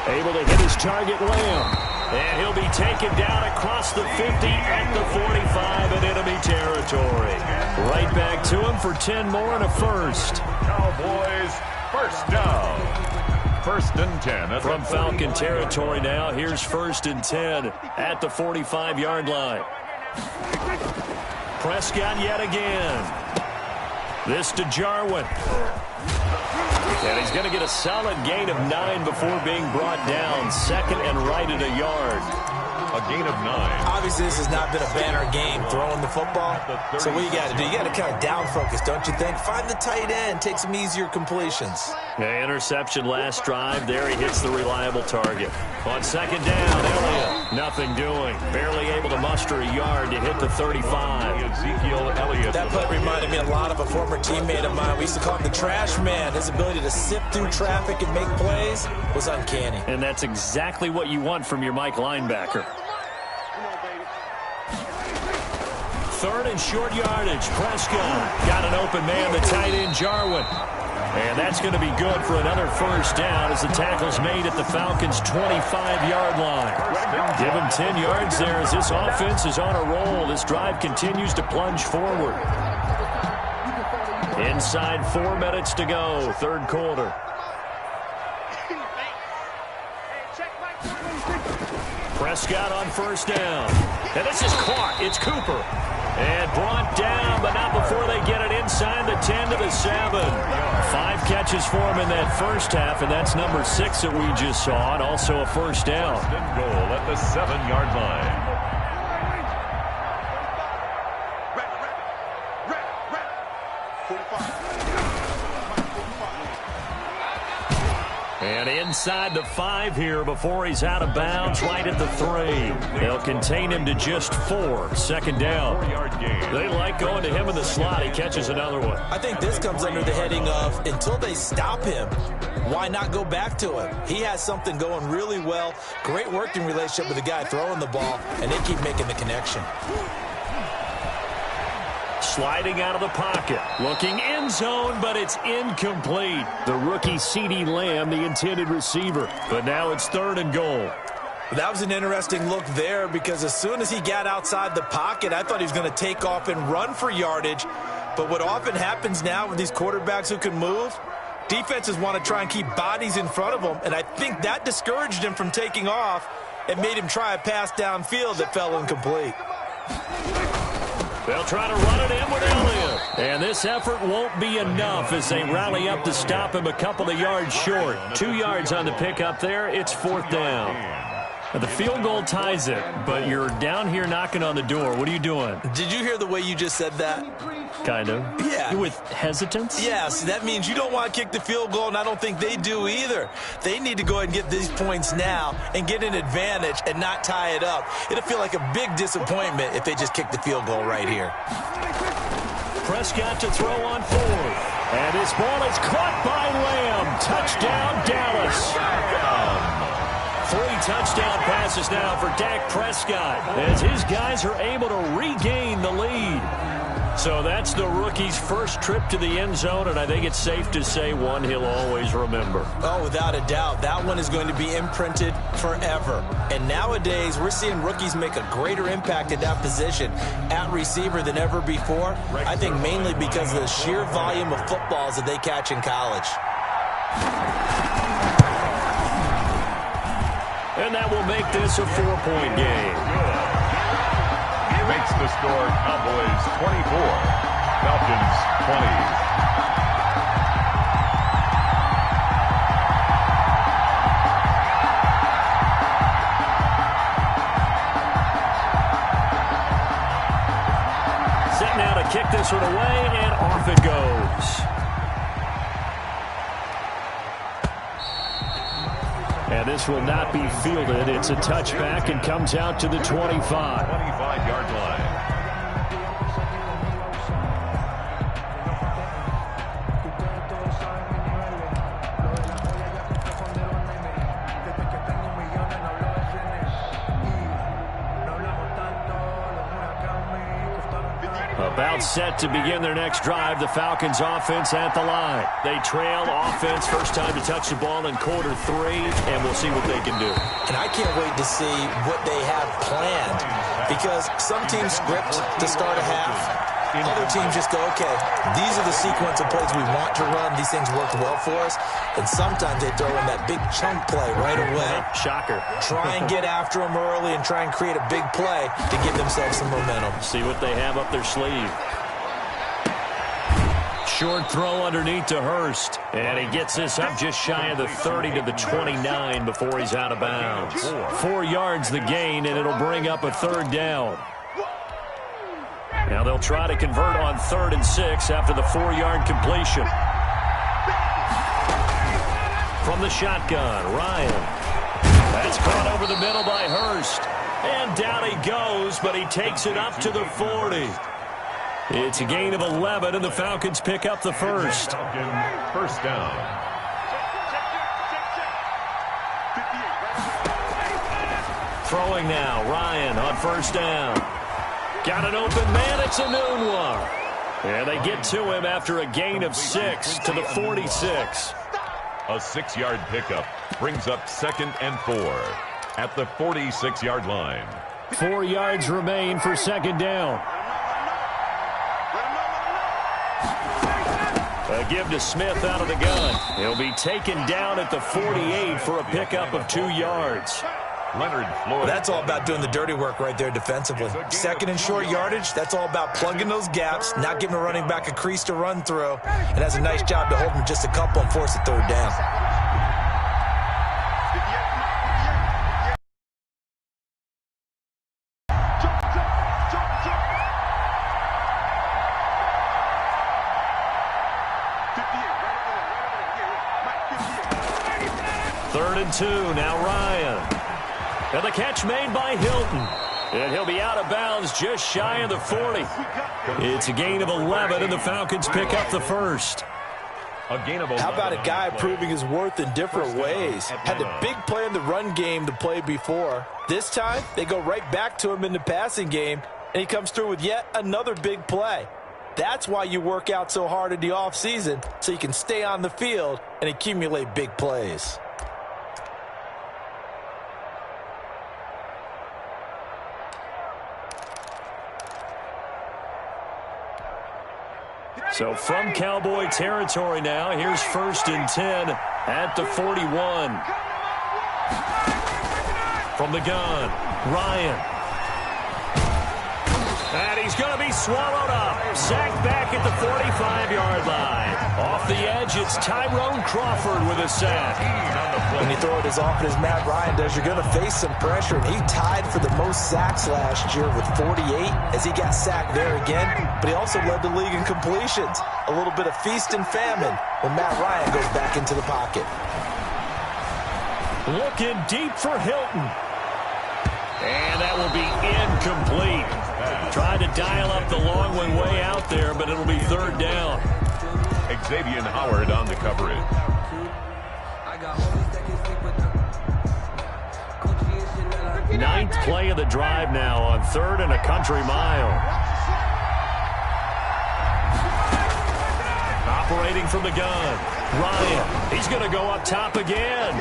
Able to hit his target, Lamb. And he'll be taken down across the 50 at the 45 in enemy territory. Right back to him for 10 more and a 1st. Cowboys, first down. 1st and 10. From Falcon territory now, here's 1st and 10 at the 45-yard line. Prescott yet again. This to Jarwin. And he's going to get a solid gain of 9 before being brought down. 2nd and right at a yard. A gain of 9. Obviously, this has not been a banner game throwing the football. So what you got to do, you got to kind of down focus, don't you think? Find the tight end, take some easier completions. Yeah, interception last drive. There he hits the reliable target. On 2nd down, Elliott, nothing doing. Barely able to muster a yard to hit the 35. Ezekiel Elliott. That play reminded me a lot of a former teammate of mine. We used to call him the trash man. His ability to sift through traffic and make plays was uncanny. And that's exactly what you want from your Mike linebacker. 3rd and short yardage. Prescott got an open man, the tight end Jarwin. And that's going to be good for another 1st down as the tackle's made at the Falcons' 25-yard line. Give him 10 yards there as this offense is on a roll. This drive continues to plunge forward. Inside 4 minutes to go, 3rd quarter. Prescott on 1st down. And this is caught. It's Cooper. And brought down, but not before they get it inside the 10 to the 7. 5 catches for him in that first half, and that's number 6 that we just saw, and also a 1st down. Goal at the 7-yard line. And inside the 5 here before he's out of bounds, right at the 3. They'll contain him to just 4. 2nd down. They like going to him in the slot. He catches another one. I think this comes under the heading of, until they stop him, why not go back to him? He has something going really well. Great working relationship with the guy throwing the ball, and they keep making the connection. Sliding out of the pocket, looking end zone, but it's incomplete. The rookie CeeDee Lamb, the intended receiver. But now it's 3rd and goal. That was an interesting look there because as soon as he got outside the pocket, I thought he was going to take off and run for yardage. But what often happens now with these quarterbacks who can move, defenses want to try and keep bodies in front of them, and I think that discouraged him from taking off and made him try a pass downfield that fell incomplete. They'll try to run it in with Elliott. And this effort won't be enough as they rally up to stop him a couple of yards short. 2 yards on the pickup there. It's 4th down. Now, the field goal ties it, but you're down here knocking on the door. What are you doing? Did you hear the way you just said that? Kind of. Yeah. With hesitance? Yes, that means you don't want to kick the field goal, and I don't think they do either. They need to go ahead and get these points now and get an advantage and not tie it up. It'll feel like a big disappointment if they just kick the field goal right here. Prescott to throw on 4th. And this ball is caught by Lamb. Touchdown, Dallas. 3 touchdown passes now for Dak Prescott as his guys are able to regain the lead. So that's the rookie's first trip to the end zone, and I think it's safe to say one he'll always remember. Oh, without a doubt. That one is going to be imprinted forever. And nowadays, we're seeing rookies make a greater impact at that position at receiver than ever before. I think mainly because of the sheer volume of footballs that they catch in college. And that will make this a 4-point game. makes the score Cowboys 24, Falcons 20. Kick this one away, and off it goes. And this will not be fielded. It's a touchback and comes out to the 25. 25-yard line. About set to begin their next drive, the Falcons offense at the line. They trail offense, first time to touch the ball in quarter 3, and we'll see what they can do. And I can't wait to see what they have planned, because some teams script to start a half. Other teams just go, okay, these are the sequence of plays we want to run. These things worked well for us. And sometimes they throw in that big chunk play right away. Shocker. Try and get after them early and try and create a big play to give themselves some momentum. See what they have up their sleeve. Short throw underneath to Hurst. And he gets this up just shy of the 30 to the 29 before he's out of bounds. 4 yards the gain, and it'll bring up a third down. Now they'll try to convert on 3rd and 6 after the 4-yard completion. From the shotgun, Ryan. That's caught over the middle by Hurst. And down he goes, but he takes it up to the 40. It's a gain of 11, and the Falcons pick up the first. First down. Throwing now, Ryan on first down. Got an open man, it's a noon one. And they get to him after a gain of 6 to the 46. A 6-yard pickup brings up 2nd and 4 at the 46-yard line. 4 yards remain for 2nd down. A give to Smith out of the gun. He'll be taken down at the 48 for a pickup of 2 yards. Leonard Floyd. That's all about doing the dirty work right there defensively. 2nd and short yardage, that's all about plugging those gaps, not giving a running back a crease to run through, and has a nice job to hold him just a couple and force a 3rd down. Third and 2, now Ryan. And the catch made by Hilton. And he'll be out of bounds just shy of the 40. It's a gain of 11, and the Falcons pick up the first. A gain of 11. How about a guy proving his worth in different ways? Had the big play in the run game to play before. This time, they go right back to him in the passing game, and he comes through with yet another big play. That's why you work out so hard in the offseason, so you can stay on the field and accumulate big plays. So from Cowboy territory now, here's 1st and 10 at the 41. From the gun, Ryan. And he's going to be swallowed up. Sacked back at the 45-yard line. Off the edge, it's Tyrone Crawford with a sack. When you throw it as often as Matt Ryan does, you're going to face some pressure. And he tied for the most sacks last year with 48 as he got sacked there again. But he also led the league in completions. A little bit of feast and famine when Matt Ryan goes back into the pocket. Looking deep for Hilton. And that will be incomplete. Tried to dial up the long one way out there, but it'll be 3rd down. Xavier Howard on the coverage. Ninth play of the drive now on 3rd and a country mile. Operating from the gun. Ryan, he's going to go up top again.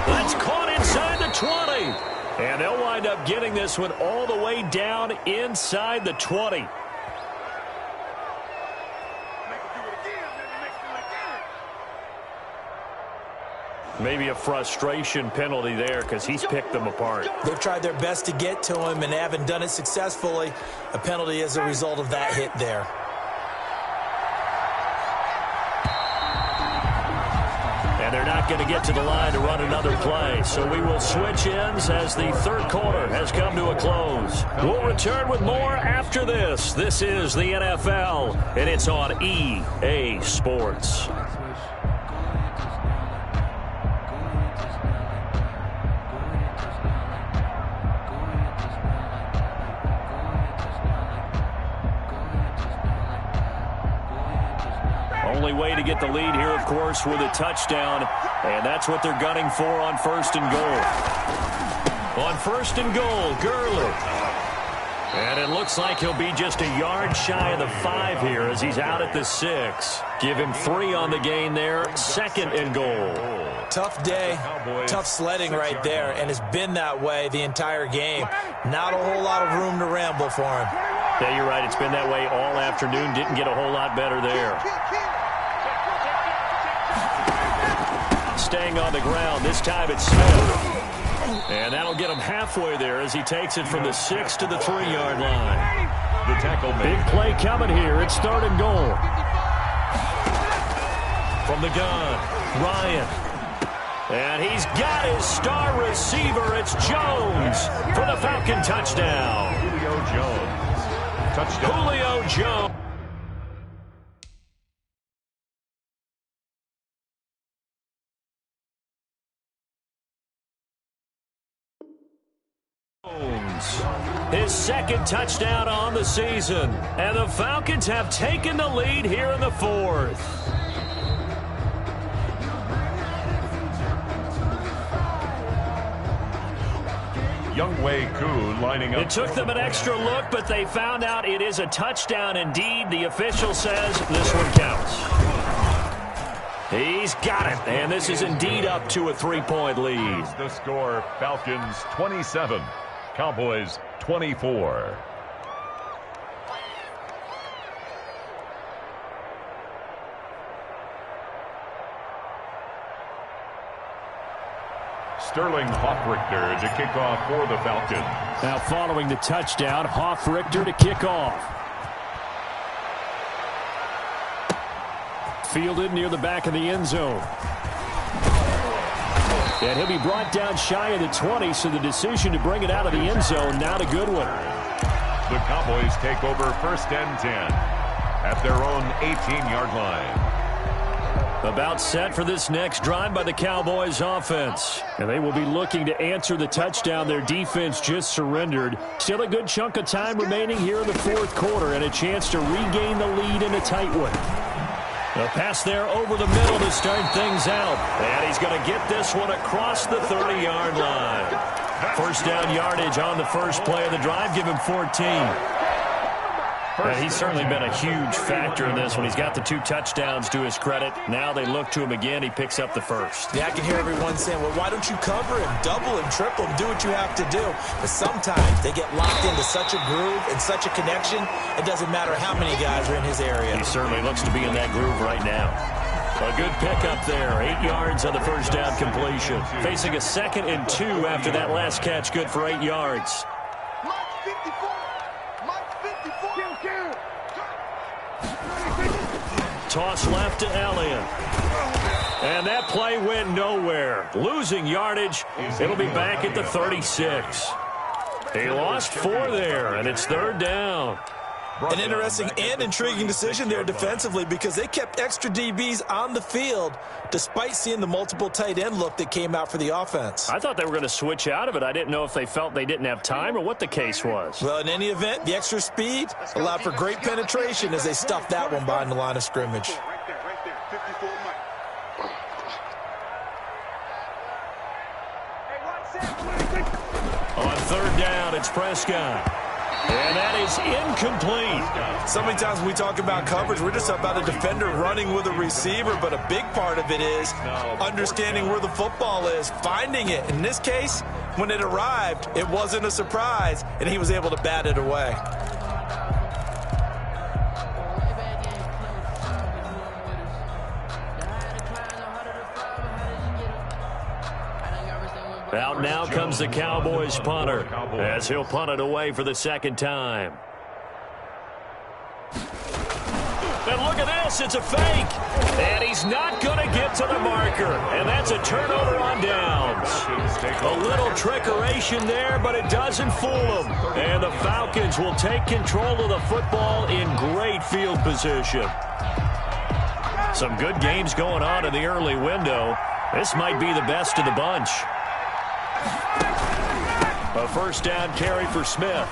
That's caught inside the 20. And they'll wind up getting this one all the way down inside the 20. Maybe a frustration penalty there because he's picked them apart. They've tried their best to get to him and haven't done it successfully. A penalty as a result of that hit there. And they're not going to get to the line to run another play. So we will switch ends as the third quarter has come to a close. We'll return with more after this. This is the NFL, and it's on EA Sports. Only way to get the lead here, of course, with a touchdown, and that's what they're gunning for on first and goal. On first and goal, Gurley. And it looks like he'll be just a yard shy of the 5 here as he's out at the 6. Give him 3 on the gain there, second and goal. Tough day, tough sledding right there, and it's been that way the entire game. Not a whole lot of room to ramble for him. Yeah, you're right. It's been that way all afternoon. Didn't get a whole lot better there. Staying on the ground. This time it's Smith. And that'll get him halfway there as he takes it from the 6 to the 3-yard line. The tackle made. Big play coming here. It's third and goal. From the gun, Ryan. And he's got his star receiver. It's Jones for the Falcon touchdown. Julio Jones. Touchdown. Julio Jones. His second touchdown on the season. And the Falcons have taken the lead here in the 4th. Younghoe Koo lining up. It took them an extra look, but they found out it is a touchdown indeed. The official says this one counts. He's got it, and this is indeed up to a 3-point lead. The score, Falcons 27, Cowboys 24. Sterling Hoffrichter to kick off for the Falcons. Now following the touchdown, Hoffrichter to kick off. Fielded near the back of the end zone. And he'll be brought down shy of the 20, so the decision to bring it out of the end zone, not a good one. The Cowboys take over first and 10 at their own 18-yard line. About set for this next drive by the Cowboys offense. And they will be looking to answer the touchdown their defense just surrendered. Still a good chunk of time remaining here in the 4th quarter and a chance to regain the lead in a tight one. A pass there over the middle to start things out. And he's going to get this one across the 30-yard line. First down yardage on the first play of the drive. Give him 14. And he's certainly been a huge factor in this one. He's got the 2 touchdowns to his credit. Now they look to him again. He picks up the first. Yeah, I can hear everyone saying, well, why don't you cover him, double him, triple him, do what you have to do. But sometimes they get locked into such a groove and such a connection, it doesn't matter how many guys are in his area. He certainly looks to be in that groove right now. A good pickup there. 8 yards on the first down completion. Facing a 2nd and 2 after that last catch. Good for 8 yards. Toss left to Elliott. And that play went nowhere. Losing yardage. It'll be back at the 36. He lost 4 there, and it's 3rd down. An interesting and intriguing decision there defensively because they kept extra DBs on the field despite seeing the multiple tight end look that came out for the offense. I thought they were going to switch out of it. I didn't know if they felt they didn't have time or what the case was. Well, in any event, the extra speed allowed for great penetration as they stuffed that one behind the line of scrimmage. On 3rd down, it's Prescott. And that is incomplete. So many times when we talk about coverage, we're just about a defender running with a receiver, but a big part of it is understanding where the football is, finding it. In this case, when it arrived, it wasn't a surprise, and he was able to bat it away. Out now comes the Cowboys punter as he'll punt it away for the second time. And look at this, it's a fake. And he's not going to get to the marker. And that's a turnover on downs. A little trickeration there, but it doesn't fool them. And the Falcons will take control of the football in great field position. Some good games going on in the early window. This might be the best of the bunch. A first down carry for Smith.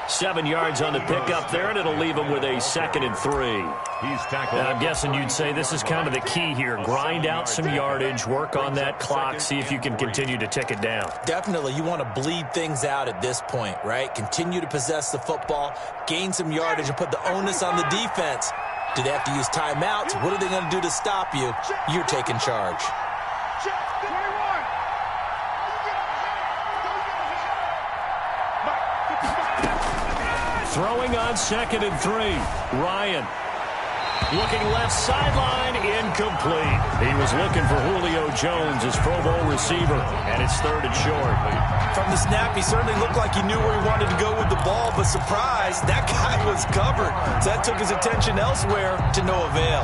7 yards on the pickup there, and it'll leave him with a 2nd and 3. He's tackled. I'm guessing you'd say this is kind of the key here. Grind out some yardage, work on that clock, see if you can continue to tick it down. Definitely, you want to bleed things out at this point, right? Continue to possess the football, gain some yardage, and put the onus on the defense. Do they have to use timeouts? What are they going to do to stop you? You're taking charge. Throwing on 2nd and 3. Ryan looking left sideline, incomplete. He was looking for Julio Jones, his Pro Bowl receiver, and it's 3rd and short. From the snap, he certainly looked like he knew where he wanted to go with the ball, but surprise, that guy was covered. So that took his attention elsewhere to no avail.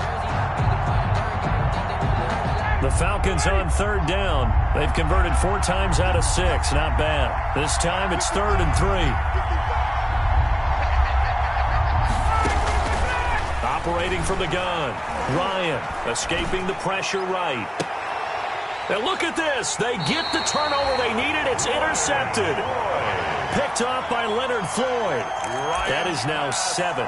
The Falcons on 3rd down. They've converted 4 times out of 6. Not bad. This time it's 3rd and 3. Operating from the gun. Ryan escaping the pressure right. And look at this. They get the turnover they needed. It's intercepted. Picked off by Leonard Floyd. That is now 7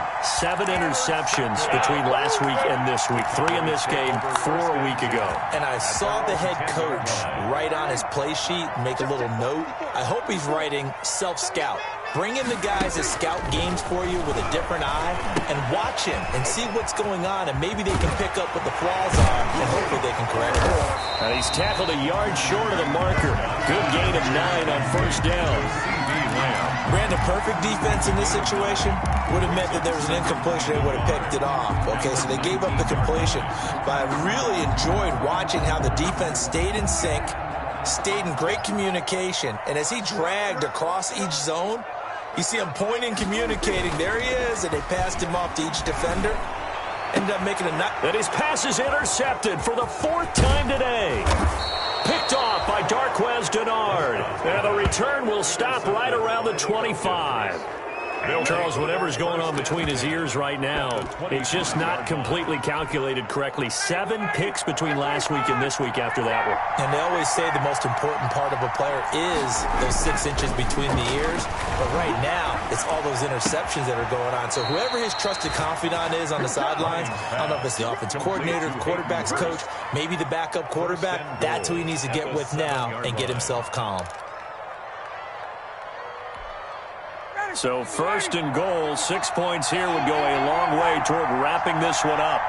interceptions between last week and this week. 3 in this game, 4 a week ago. And I saw the head coach write on his play sheet, make a little note. I hope he's writing self-scout. Bring in the guys that scout games for you with a different eye and watch him and see what's going on, and maybe they can pick up what the flaws are, and hopefully they can correct it. And he's tackled a yard short of the marker. Good gain of 9 on first down. Ran the perfect defense in this situation. Would have meant that there was an incompletion. They would have picked it off. Okay, so they gave up the completion. But I really enjoyed watching how the defense stayed in sync, stayed in great communication, and as he dragged across each zone, you see him pointing, communicating. There he is, and they passed him off to each defender. Ended up making a nut. And his pass is intercepted for the 4th time today. Picked off by Darquez Denard. And the return will stop right around the 25. Charles, whatever's going on between his ears right now, it's just not completely calculated correctly. 7 picks between last week and this week after that one. And they always say the most important part of a player is those 6 inches between the ears. But right now, it's all those interceptions that are going on. So whoever his trusted confidant is on the sidelines, I don't know if it's the offensive coordinator, the quarterback's coach, maybe the backup quarterback, that's who he needs to get with now and get himself calm. So 1st and goal, 6 points here would go a long way toward wrapping this one up.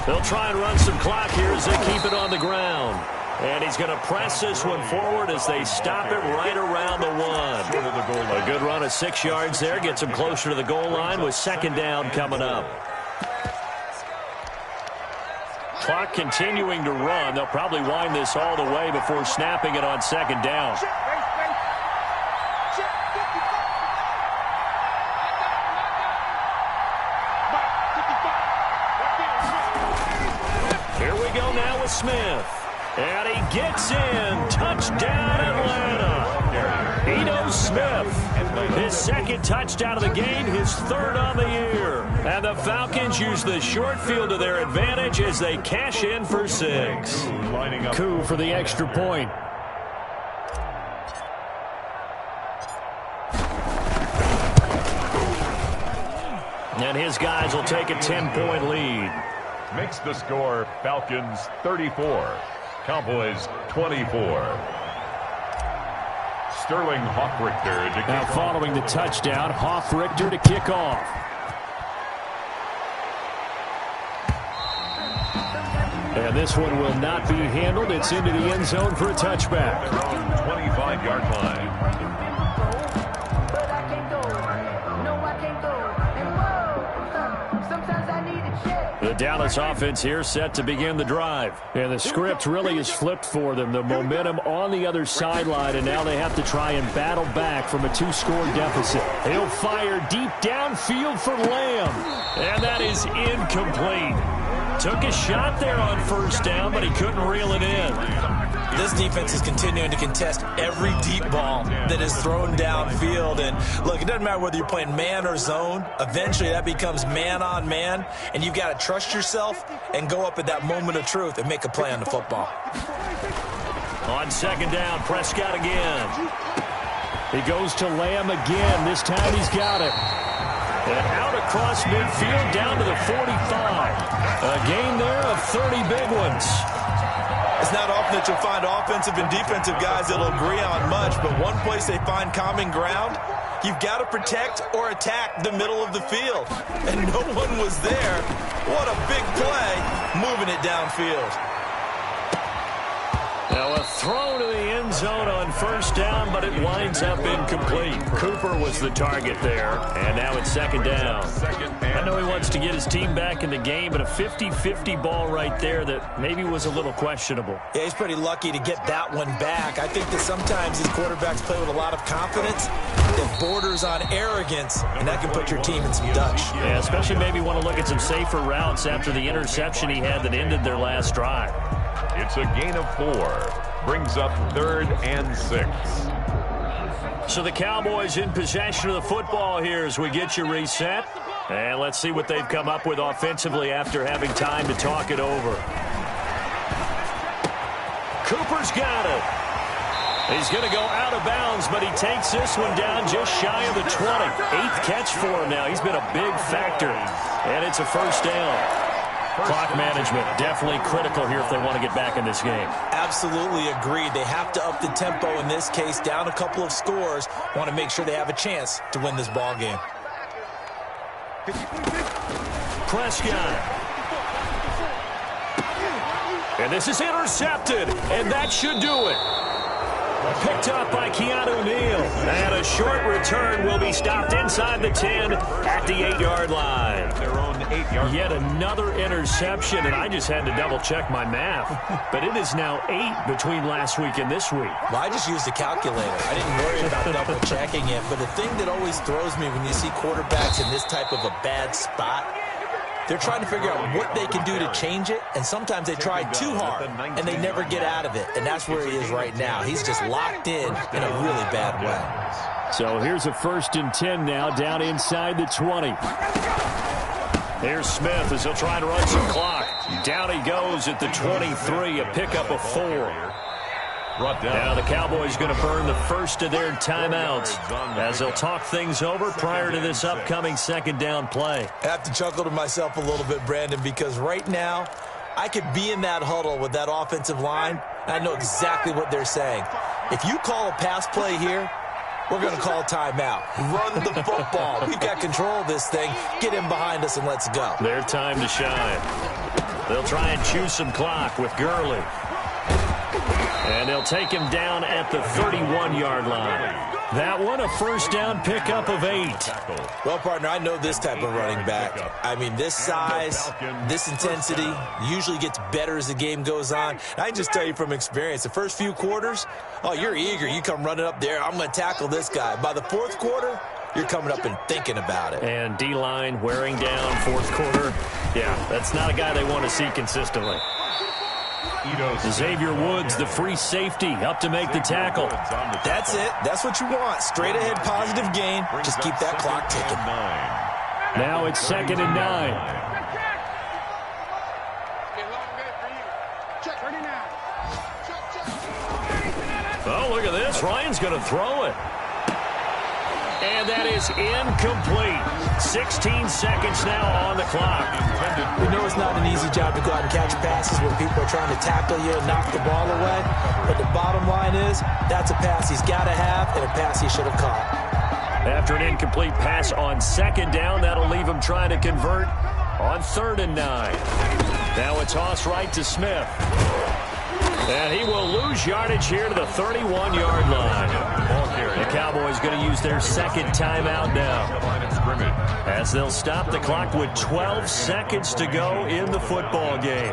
They'll try and run some clock here as they keep it on the ground. And he's going to press this one forward as they stop it right around the 1. A good run of 6 yards there, gets him closer to the goal line with 2nd down coming up. Clock continuing to run. They'll probably wind this all the way before snapping it on 2nd down. Here we go now with Smith. And he gets in. Touchdown, Atlanta. Ito Smith. His 2nd touchdown of the game, his 3rd on the year. And the Falcons use the short field to their advantage as they cash in for 6. Coup for the extra point. And his guys will take a 10-point lead. Makes the score Falcons 34, Cowboys 24. Sterling Hoffrichter to kick now following the touchdown, Hoffrichter to kick off. And this one will not be handled. It's into the end zone for a touchback. 25-yard line. The Dallas offense here set to begin the drive. And the script really is flipped for them. The momentum on the other sideline, and now they have to try and battle back from a two-score deficit. He'll fire deep downfield for Lamb. And that is incomplete. Took a shot there on first down, but he couldn't reel it in. This defense is continuing to contest every deep ball that is thrown downfield. And, look, it doesn't matter whether you're playing man or zone. Eventually, that becomes man-on-man, and you've got to trust yourself and go up at that moment of truth and make a play on the football. On second down, Prescott again. He goes to Lamb again. This time he's got it. And out across midfield down to the 45. A gain there of 30 big ones. It's not often that you'll find offensive and defensive guys that will agree on much, but one place they find common ground, you've got to protect or attack the middle of the field. And no one was there. What a big play, moving it downfield. Now a throw to the end zone on first down, but it winds up incomplete. Cooper was the target there, and now it's second down. I know he wants to get his team back in the game, but a 50-50 ball right there that maybe was a little questionable. Yeah, he's pretty lucky to get that one back. I think that sometimes these quarterbacks play with a lot of confidence that borders on arrogance, and that can put your team in some Dutch. Yeah, especially maybe want to look at some safer routes after the interception he had that ended their last drive. It's a gain of 4. Brings up 3rd and 6. So the Cowboys in possession of the football here as we get you reset. And let's see what they've come up with offensively after having time to talk it over. Cooper's got it. He's going to go out of bounds, but he takes this one down just shy of the 20. 8th catch for him now. He's been a big factor. And it's a first down. Clock management definitely critical here if they want to get back in this game. Absolutely agreed. They have to up the tempo in this case, down a couple of scores. Want to make sure they have a chance to win this ball game. Prescott. And this is intercepted, and that should do it. Picked up by Keanu Neal. And a short return will be stopped inside the 10 at the 8-yard line. Their own 8-yard. Yet another interception, and I just had to double-check my math. But it is now 8 between last week and this week. Well, I just used a calculator. I didn't worry about double-checking it. But the thing that always throws me when you see quarterbacks in this type of a bad spot, they're trying to figure out what they can do to change it, and sometimes they try too hard, and they never get out of it. And that's where he is right now. He's just locked in a really bad way. So here's a 1st and 10 now, down inside the 20. Here's Smith as he'll try to run some clock. Down he goes at the 23, a pickup of 4. Now the Cowboys going to burn the first of their timeouts as they'll talk things over prior to this upcoming second down play. I have to chuckle to myself a little bit, Brandon, because right now I could be in that huddle with that offensive line, and I know exactly what they're saying. If you call a pass play here, we're going to call a timeout. Run the football. We've got control of this thing. Get in behind us and let's go. Their time to shine. They'll try and chew some clock with Gurley. And they'll take him down at the 31-yard line. That one, a first down pickup of 8. Well, partner, I know this type of running back. I mean, this size, this intensity usually gets better as the game goes on. I can just tell you from experience, the first few quarters, oh, you're eager. You come running up there, I'm going to tackle this guy. By the 4th quarter, you're coming up and thinking about it. And D-line wearing down 4th quarter. Yeah, that's not a guy they want to see consistently. Xavier Woods, the free safety, up to make the tackle. That's it. That's what you want. Straight ahead positive gain. Just keep that clock ticking. Now it's 2nd and 9. Oh, look at this. Ryan's going to throw it. And that is incomplete. 16 seconds now on the clock. We know it's not an easy job to go out and catch passes when people are trying to tackle you and knock the ball away. But the bottom line is, that's a pass he's got to have and a pass he should have caught. After an incomplete pass on 2nd down, that'll leave him trying to convert on 3rd and 9. Now a toss right to Smith. And he will lose yardage here to the 31-yard line. The Cowboys going to use their 2nd timeout now as they'll stop the clock with 12 seconds to go in the football game.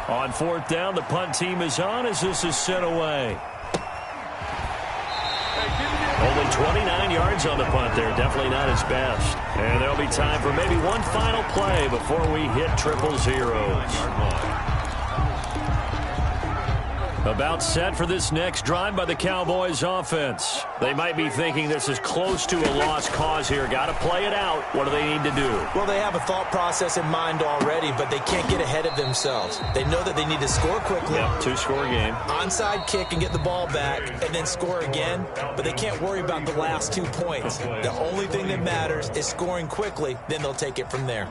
On fourth down, the punt team is on as this is sent away. Only 29 yards on the punt there. Definitely not his best. And there'll be time for maybe one final play before we hit triple zeros. About set for this next drive by the Cowboys offense. They might be thinking this is close to a lost cause here. Got to play it out. What do they need to do? Well, they have a thought process in mind already, but they can't get ahead of themselves. They know that they need to score quickly. Yep, two-score game. Onside kick and get the ball back and then score again, but they can't worry about the last 2 points. The only thing that matters is scoring quickly, then they'll take it from there.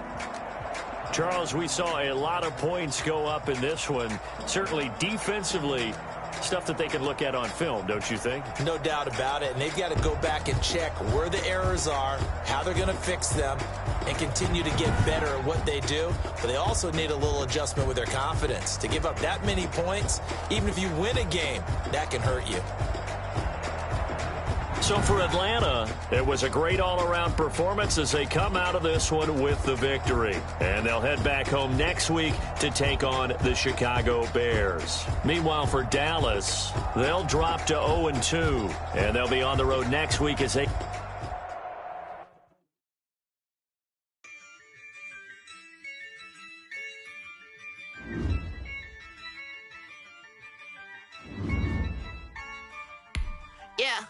Charles, we saw a lot of points go up in this one. Certainly defensively, stuff that they can look at on film, don't you think? No doubt about it, and they've got to go back and check where the errors are, how they're going to fix them, and continue to get better at what they do. But they also need a little adjustment with their confidence. To give up that many points, even if you win a game, that can hurt you. So for Atlanta, it was a great all-around performance as they come out of this one with the victory. And they'll head back home next week to take on the Chicago Bears. Meanwhile, for Dallas, they'll drop to 0-2, and they'll be on the road next week as they... Yeah,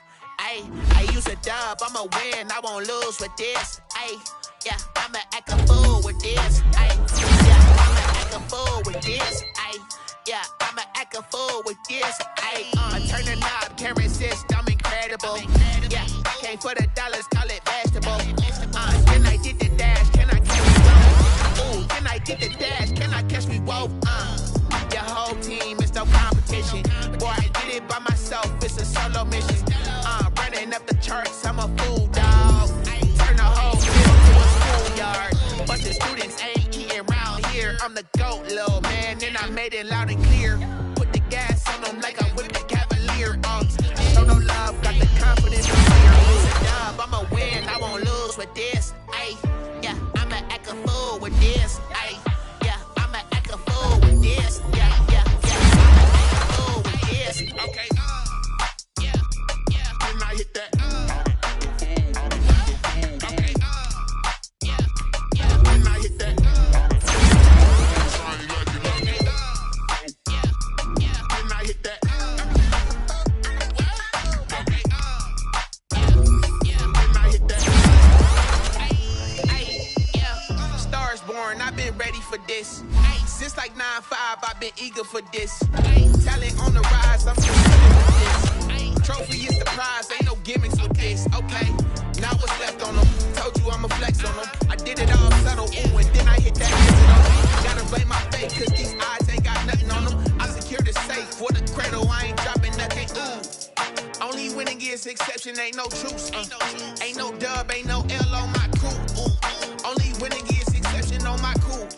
I use a dub, I'ma win, I won't lose with this. Yeah, I'ma act a fool with this. Yeah, I'ma act a fool with this. Yeah, I'ma act a fool with this. I turn the knob, can't resist, I'm incredible. Yeah, came for the dollars, call it vegetable. Can I get the dash, can I catch me both? Ooh, can I get the dash, can I catch me both? Your whole team is no competition. Boy, I did it by myself, it's a solo mission. Running up the charts, I'm a fool, dog. Turn the whole field to a schoolyard. But the students ain't eating round here. I'm the GOAT, little man, and I made it loud and clear. Put the gas on them like I whipped the Cavalier. Show no love, got the confidence to clear. Lose a dub, I'ma win, I won't lose with this. Yeah, I'ma act a fool with this. Yeah, I'ma act a fool with this. Yeah, I'ma act a fool with this. Okay, hit that. Okay. When I hit that. When I hit that. Okay. When I hit that. Stars born, I've been ready for this. Since like 9-5, I've been eager for this. Talent on the rise, I'm familiar with this. Trophy is the prize, ain't no gimmicks with this, okay? Now what's left on them? Told you I'ma flex on them. I did it all subtle, ooh, and then I hit that exit on them. Gotta blame my fate, cause these eyes ain't got nothing on them. I secured the safe for the cradle, I ain't dropping nothing, ooh. Only winning is exception, ain't no truce, Ain't no dub, ain't no L on my crew, ooh. Only winning is exception on my crew.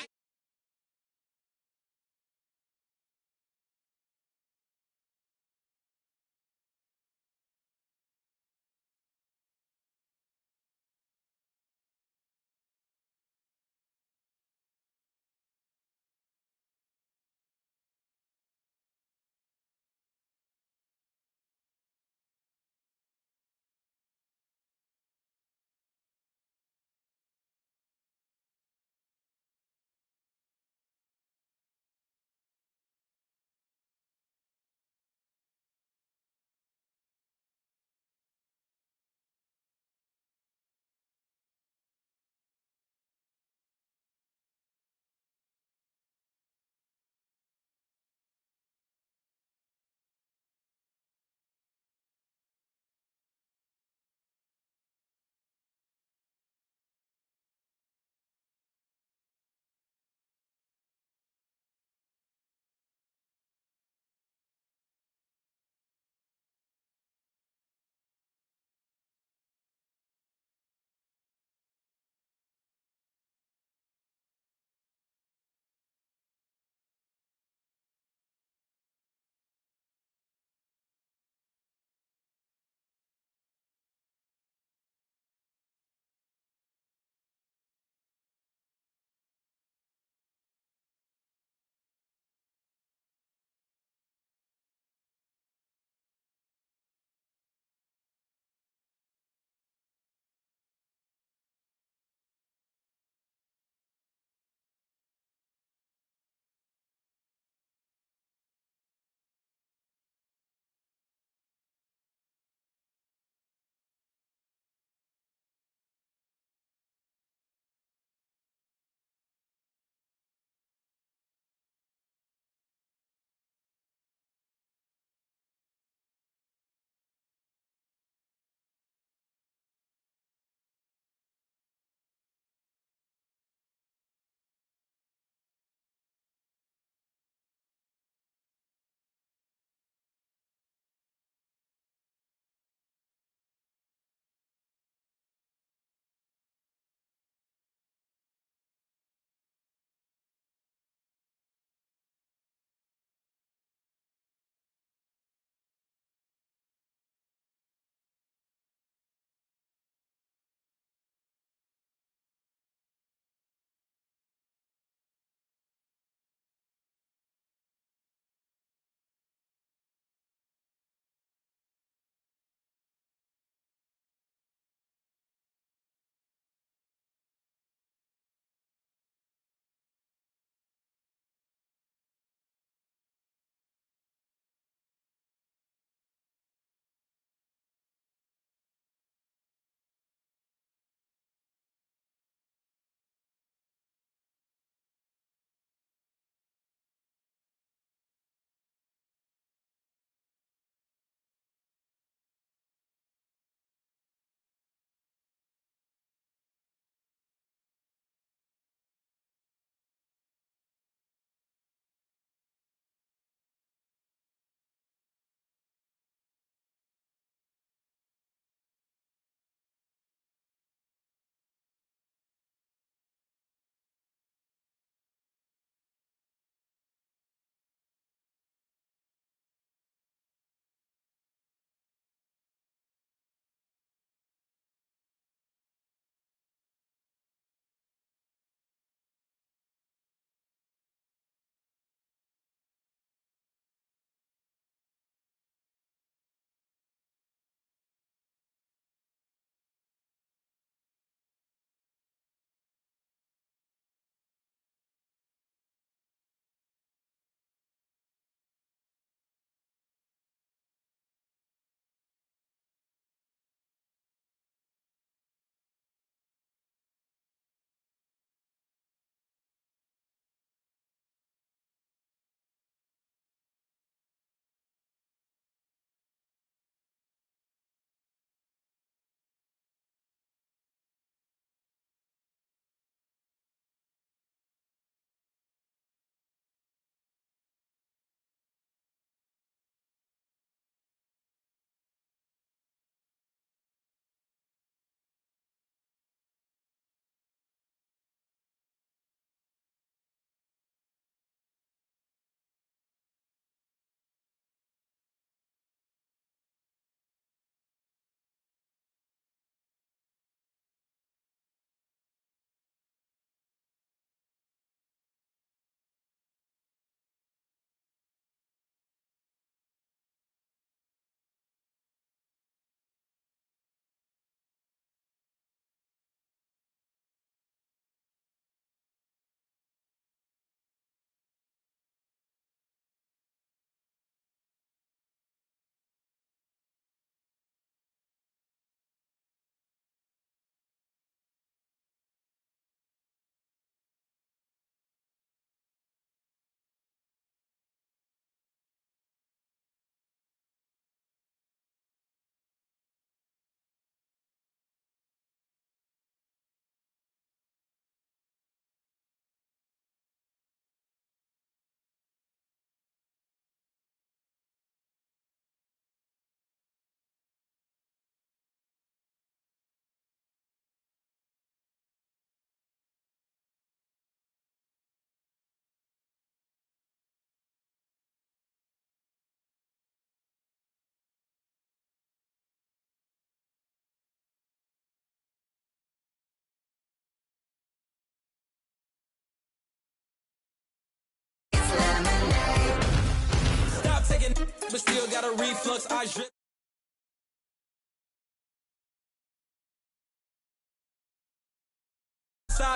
your but still got a reflux. I drip.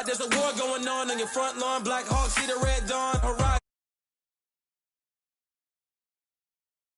There's a war going on your front lawn. Black Hawk see the red dawn. Horizon.